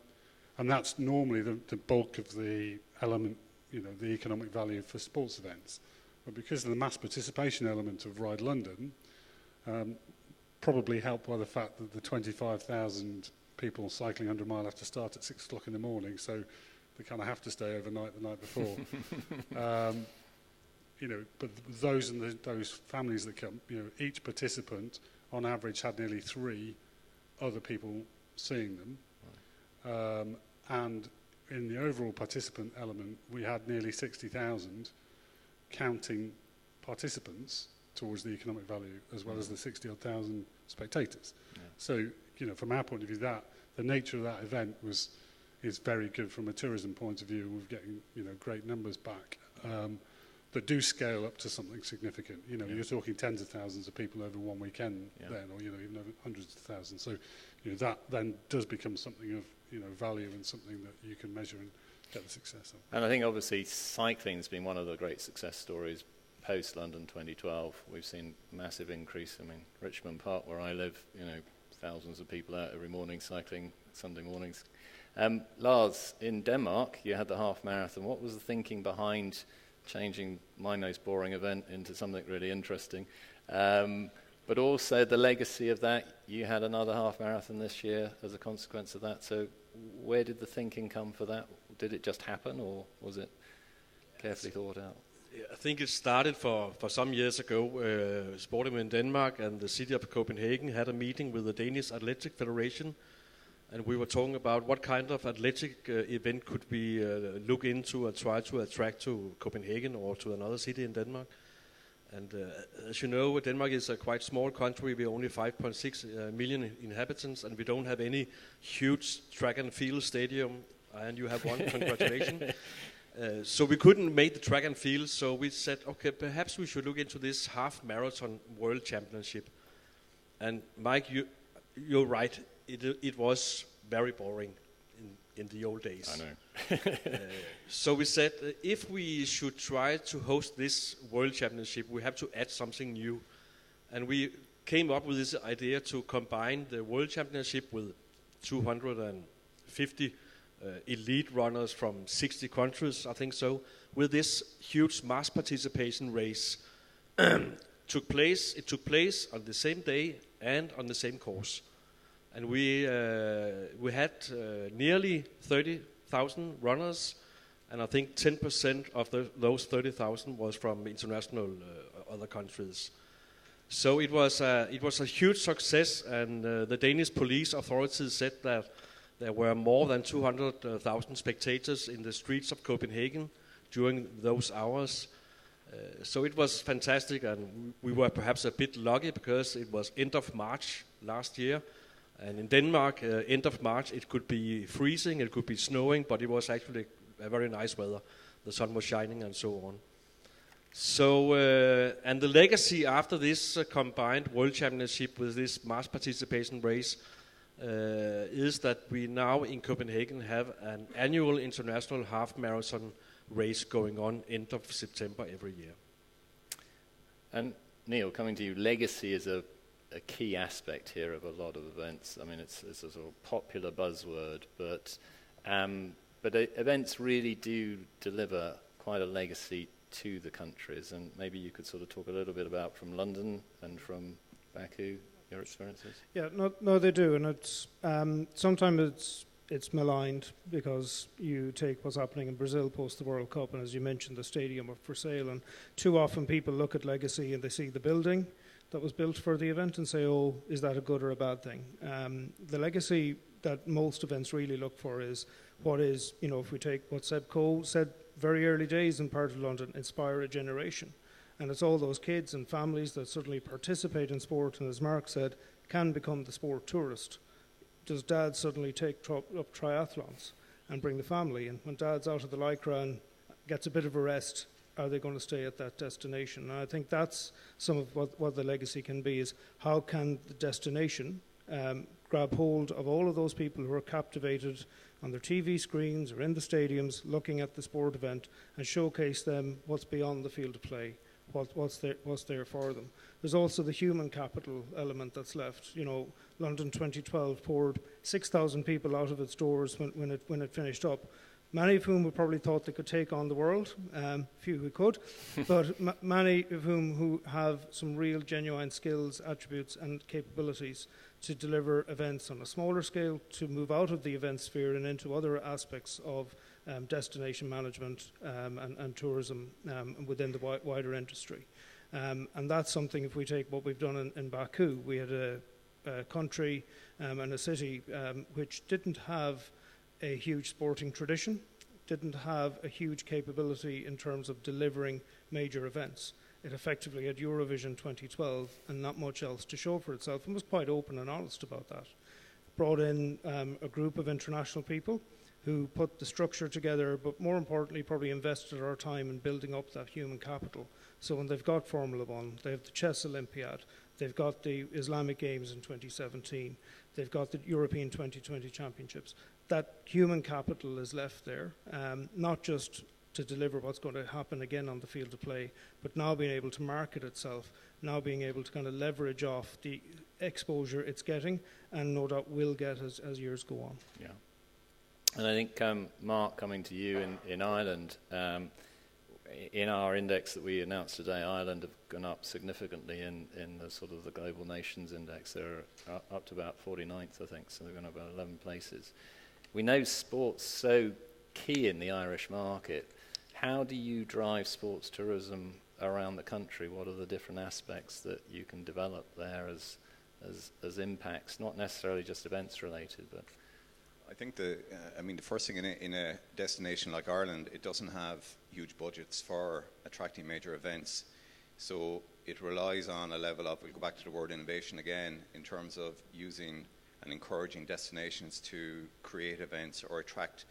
that's normally the bulk of the element, the economic value for sports events. But because of the mass participation element of Ride London, probably helped by the fact that the 25,000 people cycling 100 mile have to start at 6 o'clock in the morning, so they kind of have to stay overnight the night before. But those families that come, each participant on average had nearly 3 other people seeing them. And in the overall participant element, we had nearly 60,000 counting participants towards the economic value, as well as the 60,000 spectators. Yeah. So, from our point of view, the nature of that event is very good from a tourism point of view. We're getting, great numbers back. but do scale up to something significant. You know, you're talking tens of thousands of people over one weekend then, or, you know, even over hundreds of thousands. So, you know, that then does become something of, you know, value and something that you can measure and get the success of. And I think obviously cycling's been one of the great success stories post-London 2012. We've seen massive increase. I mean, Richmond Park, where I live, you know, thousands of people out every morning cycling, Sunday mornings. Lars, in Denmark, you had the half marathon. What was the thinking behind changing my most boring event into something really interesting? But also the legacy of that, you had another half marathon this year as a consequence of that. So where did the thinking come for that? Did it just happen, or was it carefully thought out? I think it started for some years ago. Sport in Denmark and the city of Copenhagen had a meeting with the Danish Athletic Federation, and we were talking about what kind of athletic event could we look into and try to attract to Copenhagen or to another city in Denmark. And as you know, Denmark is a quite small country. We're only 5.6 million inhabitants, and we don't have any huge track and field stadium. And you have one, congratulations. So we couldn't make the track and field, so we said, okay, perhaps we should look into this half marathon world championship. And Mike, you're right. It was very boring in the old days. I know. So we said, if we should try to host this world championship, we have to add something new. And we came up with this idea to combine the world championship with 250 elite runners from 60 countries, I think so, with this huge mass participation race. It took place on the same day and on the same course. And we had nearly 30,000 runners, and I think 10% of those 30,000 was from international other countries. So it was a huge success, and the Danish police authorities said that there were more than 200,000 spectators in the streets of Copenhagen during those hours. So it was fantastic, and we were perhaps a bit lucky because it was end of March last year. And in Denmark, end of March, it could be freezing, it could be snowing, but it was actually a very nice weather. The sun was shining and so on. So, and the legacy after this combined World Championship with this mass participation race is that we now in Copenhagen have an annual international half marathon race going on end of September every year. And Neil, coming to you, legacy is a key aspect here of a lot of events. I mean, it's a sort of popular buzzword, but events really do deliver quite a legacy to the countries. And maybe you could sort of talk a little bit about from London and from Baku, your experiences. Yeah, no, they do, and it's sometimes it's maligned because you take what's happening in Brazil post the World Cup, and as you mentioned, the stadium up for sale, and too often people look at legacy and they see the building that was built for the event and say, oh, is that a good or a bad thing? The legacy that most events really look for is what is, you know, if we take what Seb Coe said very early days in part of London, inspire a generation. And it's all those kids and families that suddenly participate in sport and, as Mark said, can become the sport tourist. Does dad suddenly take up triathlons and bring the family? And when dad's out of the Lycra and gets a bit of a rest, are they going to stay at that destination? And I think that's some of what the legacy can be, is how can the destination grab hold of all of those people who are captivated on their TV screens or in the stadiums looking at the sport event and showcase them what's beyond the field of play, what's there for them. There's also the human capital element that's left. You know, London 2012 poured 6,000 people out of its doors when it finished up. Many of whom would probably thought they could take on the world, few who could, but many of whom who have some real genuine skills, attributes and capabilities to deliver events on a smaller scale, to move out of the event sphere and into other aspects of destination management and tourism within the wider industry. And that's something, if we take what we've done in Baku, we had a country and a city which didn't have a huge sporting tradition, didn't have a huge capability in terms of delivering major events. It effectively had Eurovision 2012 and not much else to show for itself, and was quite open and honest about that. Brought in a group of international people who put the structure together, but more importantly, probably invested our time in building up that human capital. So when they've got Formula One, they have the Chess Olympiad, they've got the Islamic Games in 2017, they've got the European 2020 Championships. That human capital is left there, not just to deliver what's going to happen again on the field of play, but now being able to market itself, now being able to kind of leverage off the exposure it's getting, and no doubt will get as years go on. Yeah. And I think, Mark, coming to you in Ireland, in our index that we announced today, Ireland have gone up significantly in the sort of the global nations index. They're up to about 49th, I think, so they're going up about 11 places. We know sport's so key in the Irish market. How do you drive sports tourism around the country? What are the different aspects that you can develop there as impacts, not necessarily just events related, but... I think the first thing in a destination like Ireland, it doesn't have huge budgets for attracting major events. So it relies on a level of, we'll go back to the word innovation again, in terms of using and encouraging destinations to create events or attract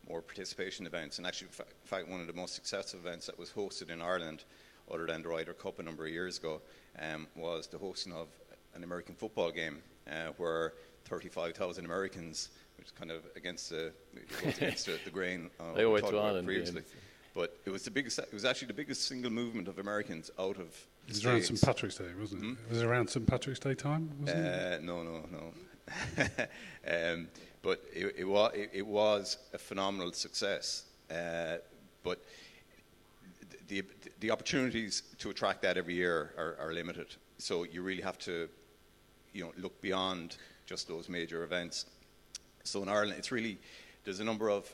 more participation events. And actually, in fact, one of the most successful events that was hosted in Ireland, other than the Ryder Cup a number of years ago, was the hosting of an American football game where 35,000 Americans, which is kind of against the grain they went to Ireland previously. Yeah. But it was actually the biggest single movement of Americans out of the States. It was around St. Patrick's Day, wasn't it? Was it around St. Patrick's Day time, wasn't it? No. But it was a phenomenal success. But the opportunities to attract that every year are limited. So you really have to, look beyond just those major events. So in Ireland, there's a number of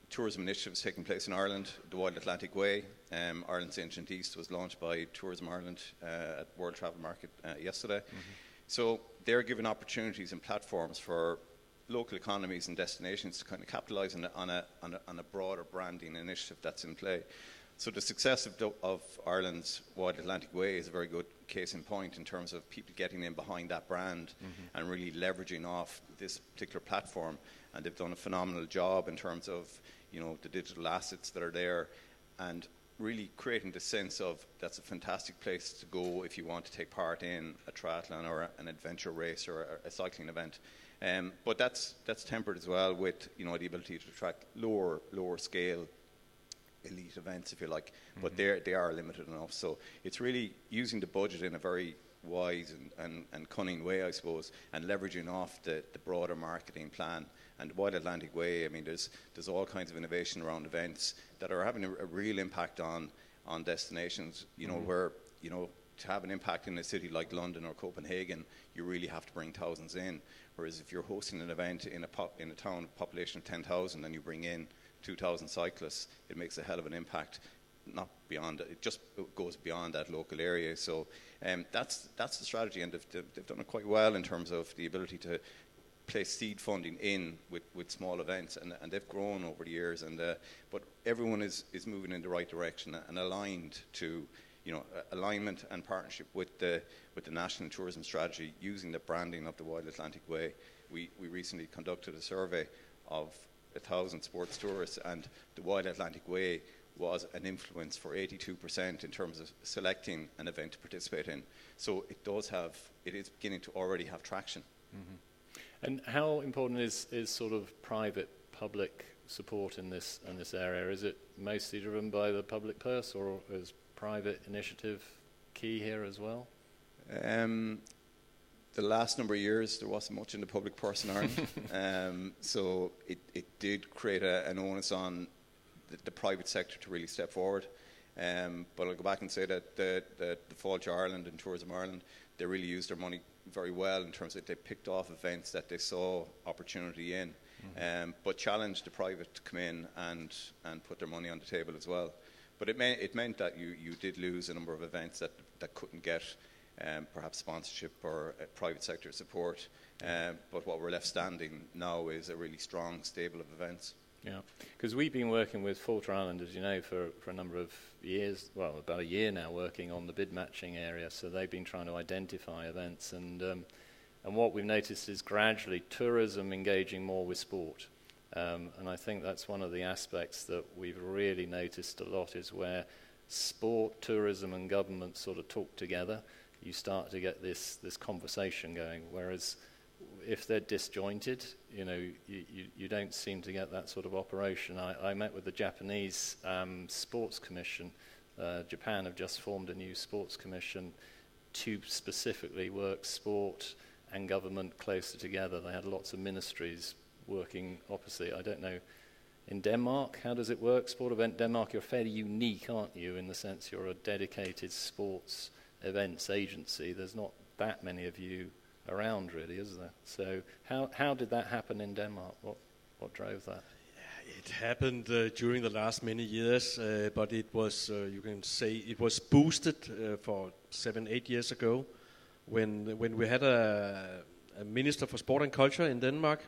tourism initiatives taking place in Ireland. The Wild Atlantic Way, Ireland's Ancient East, was launched by Tourism Ireland at World Travel Market yesterday. Mm-hmm. So they're giving opportunities and platforms for local economies and destinations to kind of capitalise on a broader branding initiative that's in play. So the success of Ireland's Wild Atlantic Way is a very good case in point in terms of people getting in behind that brand and really leveraging off this particular platform. And they've done a phenomenal job in terms of, the digital assets that are there and really creating the sense of that's a fantastic place to go if you want to take part in a triathlon or an adventure race or a cycling event. But that's tempered as well with, the ability to attract lower scale elite events, if you like, but they are limited enough. So it's really using the budget in a very wise and cunning way, I suppose, and leveraging off the broader marketing plan. And Wild Atlantic Way, there's all kinds of innovation around events that are having a real impact on destinations, where, to have an impact in a city like London or Copenhagen, you really have to bring thousands in. Whereas if you're hosting an event in a town of population of 10,000 and you bring in 2,000 cyclists, it makes a hell of an impact. Not beyond it, just goes beyond that local area. So that's the strategy, and they've done it quite well in terms of the ability to place seed funding in with small events, and they've grown over the years. And but everyone is moving in the right direction and aligned to alignment and partnership with the national tourism strategy, using the branding of the Wild Atlantic Way. We recently conducted a survey of 1,000 sports tourists, and the Wild Atlantic Way was an influence for 82% in terms of selecting an event to participate in. So it is beginning to already have traction. Mm-hmm. And how important is sort of private-public support in this area? Is it mostly driven by the public purse, or is private initiative key here as well? The last number of years, there wasn't much in the public purse in Ireland. So it did create an onus on the private sector to really step forward. But I'll go back and say that the Fáilte Ireland and Tourism Ireland, they really used their money very well in terms of they picked off events that they saw opportunity in, but challenged the private to come in and put their money on the table as well. But it meant that you did lose a number of events that couldn't get perhaps sponsorship or private sector support. But what we're left standing now is a really strong stable of events. Yeah, because we've been working with Fáilte Ireland, as you know, for a number of years, well, about a year now, working on the bid matching area. So they've been trying to identify events, and what we've noticed is gradually tourism engaging more with sport. And I think that's one of the aspects that we've really noticed a lot, is where sport, tourism and government sort of talk together, you start to get this conversation going. Whereas if they're disjointed, you don't seem to get that sort of operation. I met with the Japanese Sports Commission. Japan have just formed a new sports commission to specifically work sport and government closer together. They had lots of ministries working opposite. I don't know, in Denmark, how does it work? Sport Event Denmark, you're fairly unique, aren't you, in the sense you're a dedicated sports events agency. There's not that many of you around, really, is there? So how did that happen in Denmark? What drove that? It happened during the last many years, but it was, you can say, it was boosted for 7-8 years ago when we had a minister for sport and culture in Denmark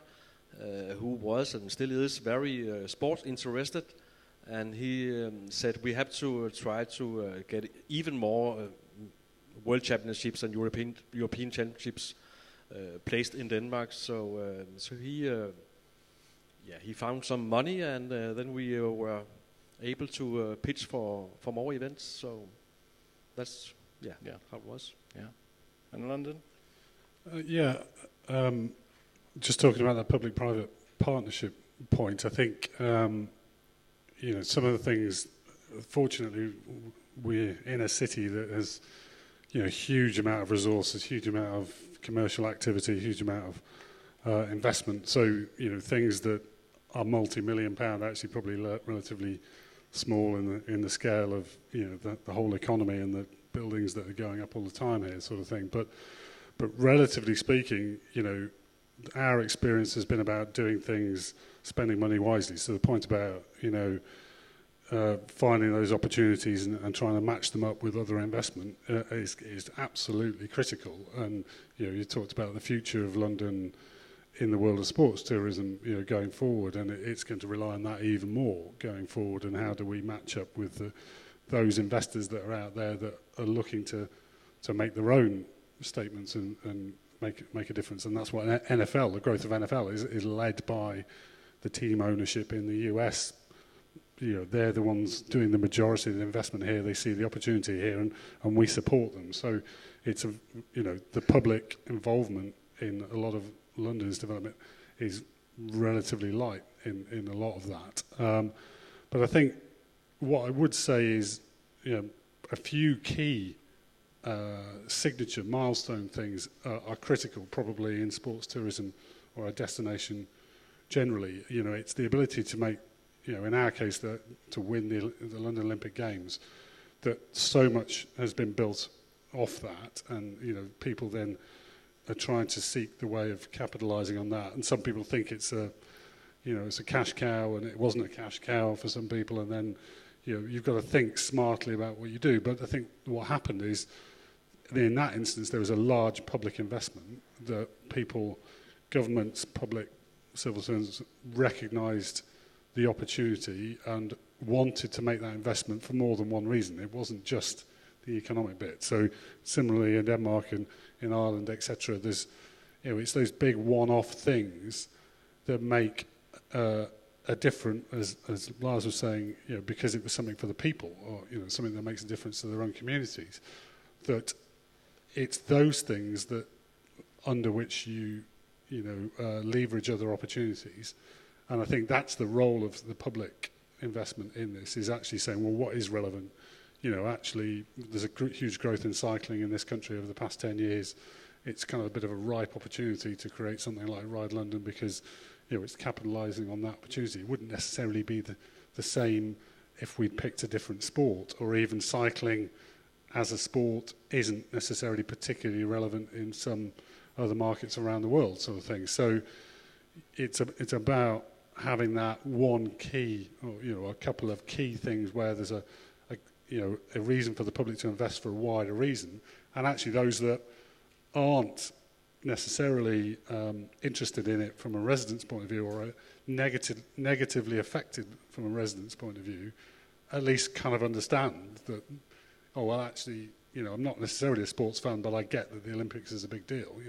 who was and still is very sport interested, and he said we have to try to get even more world championships and European championships placed in Denmark. So he found some money, and then we were able to pitch for more events. So that's how it was. Yeah. And London? Just talking about that public-private partnership point, I think some of the things. Fortunately, we're in a city that has a huge amount of resources, huge amount of commercial activity, huge amount of investment. So things that are multi-million pound actually probably relatively small in the scale of the whole economy and the buildings that are going up all the time here, sort of thing. But relatively speaking, our experience has been about doing things, spending money wisely. So the point about finding those opportunities and trying to match them up with other investment is absolutely critical. And you talked about the future of London in the world of sports tourism, going forward, and it's going to rely on that even more going forward. And how do we match up with those investors that are out there that are looking to make their own statements and make a difference? And that's what NFL, the growth of NFL, is led by the team ownership in the US. They're the ones doing the majority of the investment here. They see the opportunity here, and we support them. So it's the public involvement in a lot of London's development is relatively light in a lot of that. But I think what I would say is a few key signature milestone things are critical probably in sports tourism or a destination generally. It's the ability to make, in our case, to win the London Olympic Games, that so much has been built off that, and people then are trying to seek the way of capitalising on that. And some people think it's a cash cow, and it wasn't a cash cow for some people. And then you've got to think smartly about what you do. But I think what happened is, in that instance, there was a large public investment that people, governments, public civil servants recognised the opportunity and wanted to make that investment for more than one reason. It wasn't just the economic bit. So similarly in Denmark and in Ireland, etc., there's it's those big one-off things that make a difference, as Lars was saying, because it was something for the people, or something that makes a difference to their own communities. That it's those things that under which you leverage other opportunities. And I think that's the role of the public investment in this, is actually saying, well, what is relevant? Actually, there's a huge growth in cycling in this country over the past 10 years. It's kind of a bit of a ripe opportunity to create something like Ride London, because it's capitalising on that opportunity. It wouldn't necessarily be the same if we picked a different sport, or even cycling as a sport isn't necessarily particularly relevant in some other markets around the world, sort of thing. So it's about having that one key, or a couple of key things where there's a reason for the public to invest for a wider reason, and actually those that aren't necessarily interested in it from a resident's point of view, or negatively affected from a resident's point of view, at least kind of understand that, oh, well, actually, I'm not necessarily a sports fan, but I get that the Olympics is a big deal,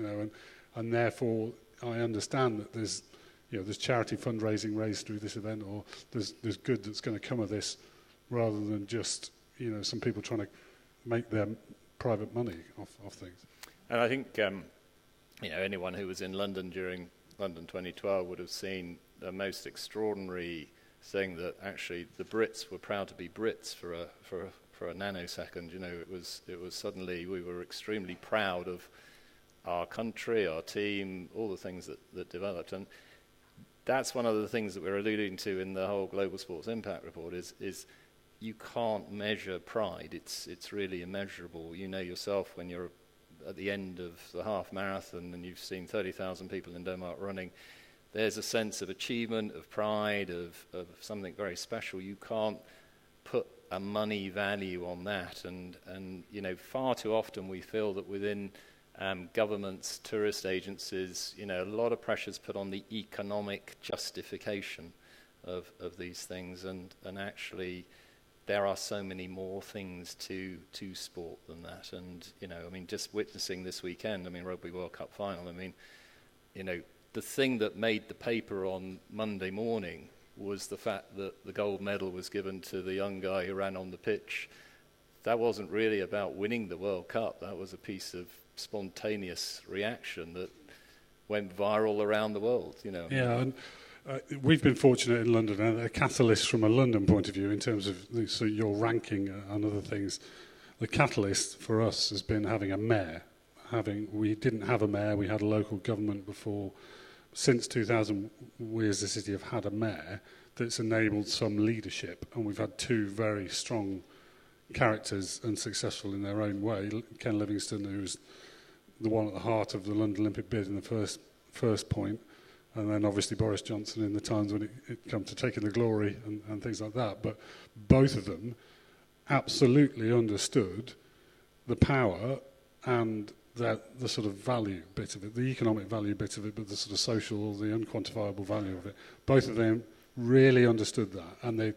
and therefore I understand that there's, there's charity fundraising raised through this event, or there's good that's going to come of this, rather than just some people trying to make their private money off things. And I think anyone who was in London during London 2012 would have seen the most extraordinary thing, that actually the Brits were proud to be Brits for a nanosecond. It was suddenly, we were extremely proud of our country, our team, all the things that developed. And that's one of the things that we're alluding to in the whole Global Sports Impact Report is you can't measure pride. It's really immeasurable. You know yourself, when you're at the end of the half marathon and you've seen 30,000 people in Denmark running, there's a sense of achievement, of pride, of something very special. You can't put a money value on that. And far too often we feel that within governments, tourist agencies, a lot of pressure's put on the economic justification of these things, and actually there are so many more things to sport than that. And just witnessing this weekend, Rugby World Cup final, the thing that made the paper on Monday morning was the fact that the gold medal was given to the young guy who ran on the pitch. That wasn't really about winning the World Cup. That was a piece of spontaneous reaction that went viral around the world. Yeah, and we've been fortunate in London, and a catalyst from a London point of view in terms of your ranking and other things. The catalyst for us has been having a mayor. We didn't have a mayor. We had a local government before. Since 2000, we as a city have had a mayor that's enabled some leadership, and we've had two very strong characters and successful in their own way. Ken Livingstone, who was the one at the heart of the London Olympic bid in the first point, and then obviously Boris Johnson in the times when it come to taking the glory and things like that. But both of them absolutely understood the power and the sort of value bit of it, the economic value bit of it, but the sort of social or the unquantifiable value of it. Both of them really understood that, and they're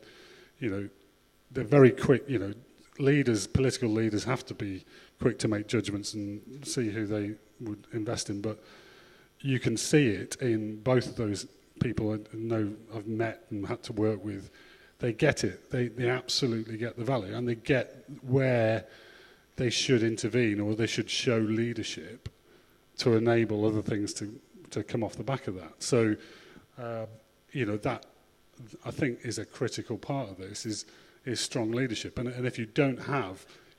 very quick. Political leaders have to be quick to make judgments and see who they would invest in. But you can see it in both of those people I've met and had to work with. They get it. They absolutely get the value, and they get where they should intervene, or they should show leadership to enable other things to come off the back of that. So, that I think is a critical part of this is strong leadership. And if you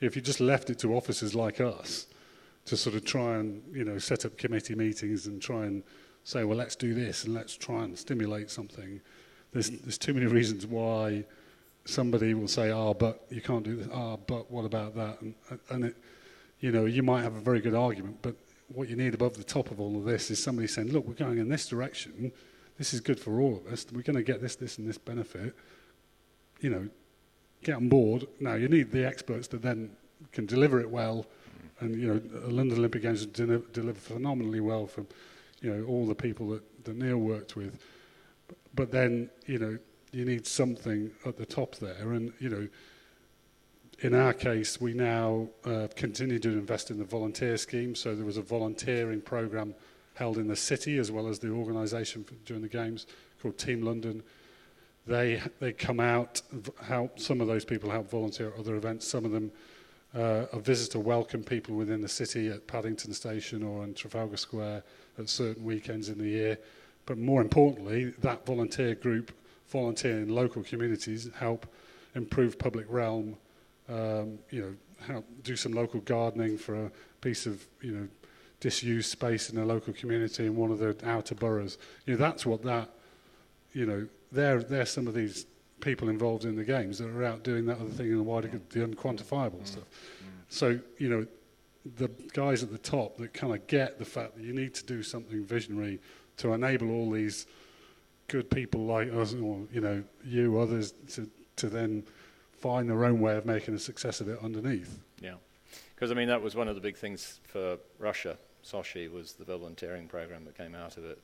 if you just left it to officers like us to sort of try and set up committee meetings and try and say, well, let's do this and let's try and stimulate something, there's too many reasons why somebody will say, but you can't do this, but what about that? And it, you might have a very good argument, but what you need above the top of all of this is somebody saying, look, we're going in this direction, this is good for all of us, we're going to get this and this benefit, get on board. Now, you need the experts that then can deliver it well, and, London Olympic Games deliver phenomenally well from, all the people that Neil worked with. But then, you need something at the top there. And, in our case, we now continue to invest in the volunteer scheme. So there was a volunteering programme held in the city as well as the organisation during the Games called Team London. They come out, help. Some of those people help volunteer at other events. Some of them are visitor welcome people within the city at Paddington Station or in Trafalgar Square at certain weekends in the year. But more importantly, that volunteer group volunteer in local communities, help improve public realm, help do some local gardening for a piece of, disused space in a local community in one of the outer boroughs. That's what that, they're some of these people involved in the Games that are out doing that other thing in the wider, the unquantifiable stuff. So, the guys at the top that kind of get the fact that you need to do something visionary to enable all these good people like us, or you, others, to then find their own way of making a success of it underneath. Yeah, because that was one of the big things for Russia. Sochi was the volunteering program that came out of it.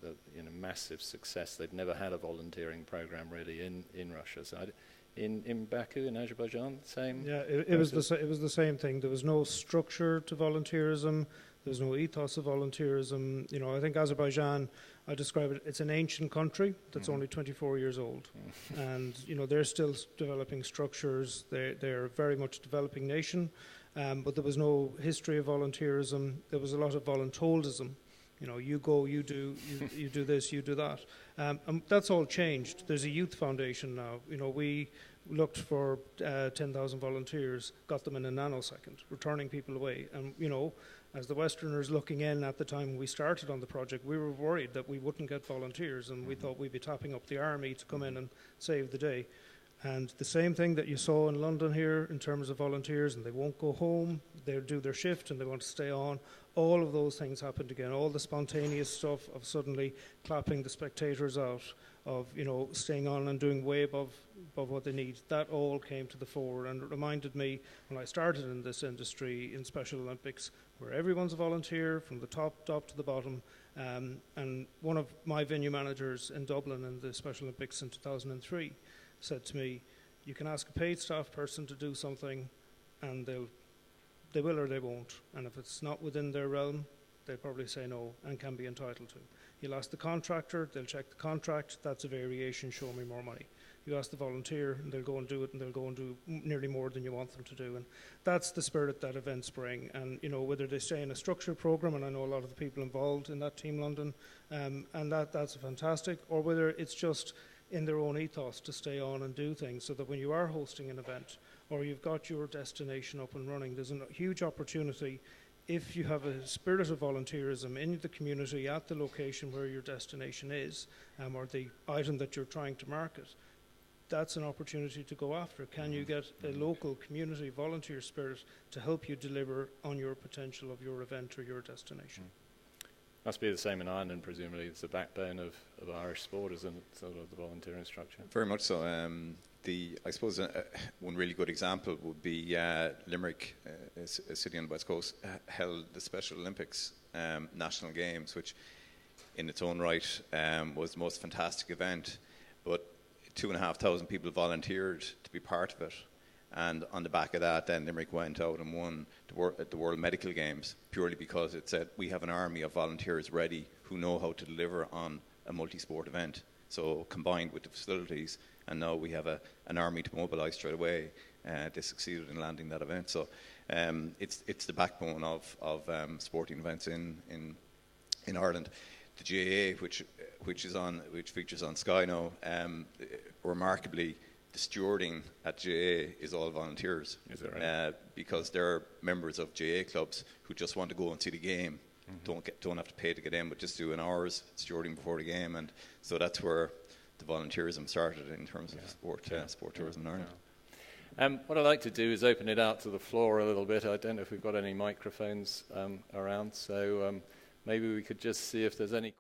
Massive success. They'd never had a volunteering program really in Russia. So in Baku, in Azerbaijan, same. Yeah, it was the same thing. There was no structure to volunteerism. There's no ethos of volunteerism. You know, I think Azerbaijan, I describe it, it's an ancient country that's only 24 years old. And, you know, they're still developing structures. They're a very much developing nation. But there was no history of volunteerism. There was a lot of voluntoldism. You know, you go, you do, you do this, you do that. And that's all changed. There's a youth foundation now. You know, we looked for 10,000 volunteers, got them in a nanosecond. We're turning people away. And, you know, as the Westerners looking in at the time we started on the project, we were worried that we wouldn't get volunteers, and we thought we'd be tapping up the army to come in and save the day. And the same thing that you saw in London here in terms of volunteers, and they won't go home, they'll do their shift and they want to stay on. All of those things happened again. All the spontaneous stuff of suddenly clapping the spectators out, of, you know, staying on and doing way above what they need. That all came to the fore, and it reminded me when I started in this industry in Special Olympics, where everyone's a volunteer from the top to the bottom. And one of my venue managers in Dublin in the Special Olympics in 2003 said to me, you can ask a paid staff person to do something and they will or they won't. And if it's not within their realm, they'll probably say no and can be entitled to. You'll ask the contractor, they'll check the contract, that's a variation, show me more money. You ask the volunteer, and they'll go and do it, and they'll go and do nearly more than you want them to do. And that's the spirit that events bring. And, you know, whether they stay in a structured program, and I know a lot of the people involved in that Team London, and that's fantastic, or whether it's just in their own ethos to stay on and do things, so that when you are hosting an event, or you've got your destination up and running, there's a huge opportunity. If you have a spirit of volunteerism in the community at the location where your destination is, or the item that you're trying to market, that's an opportunity to go after. Can you get a local community volunteer spirit to help you deliver on your potential of your event or your destination? Must be the same in Ireland, presumably. It's the backbone of Irish sport, isn't it, sort of the volunteering structure? Very much so. I suppose one really good example would be Limerick, a city on the West Coast, held the Special Olympics national games, which in its own right was the most fantastic event. But 2,500 people volunteered to be part of it. And on the back of that, then Limerick went out and won the World Medical Games, purely because it said we have an army of volunteers ready who know how to deliver on a multi-sport event. So combined with the facilities, and now we have an army to mobilise straight away. They succeeded in landing that event. So it's the backbone of sporting events in Ireland. The GAA, which features on Sky now, remarkably, the stewarding at GAA is all volunteers. Is that right? Because they're members of GAA clubs who just want to go and see the game. Don't have to pay to get in, but just do an hour's stewarding before the game. And so that's where the volunteerism started in terms of sport tourism in Ireland. What I'd like to do is open it out to the floor a little bit. I don't know if we've got any microphones around, so maybe we could just see if there's any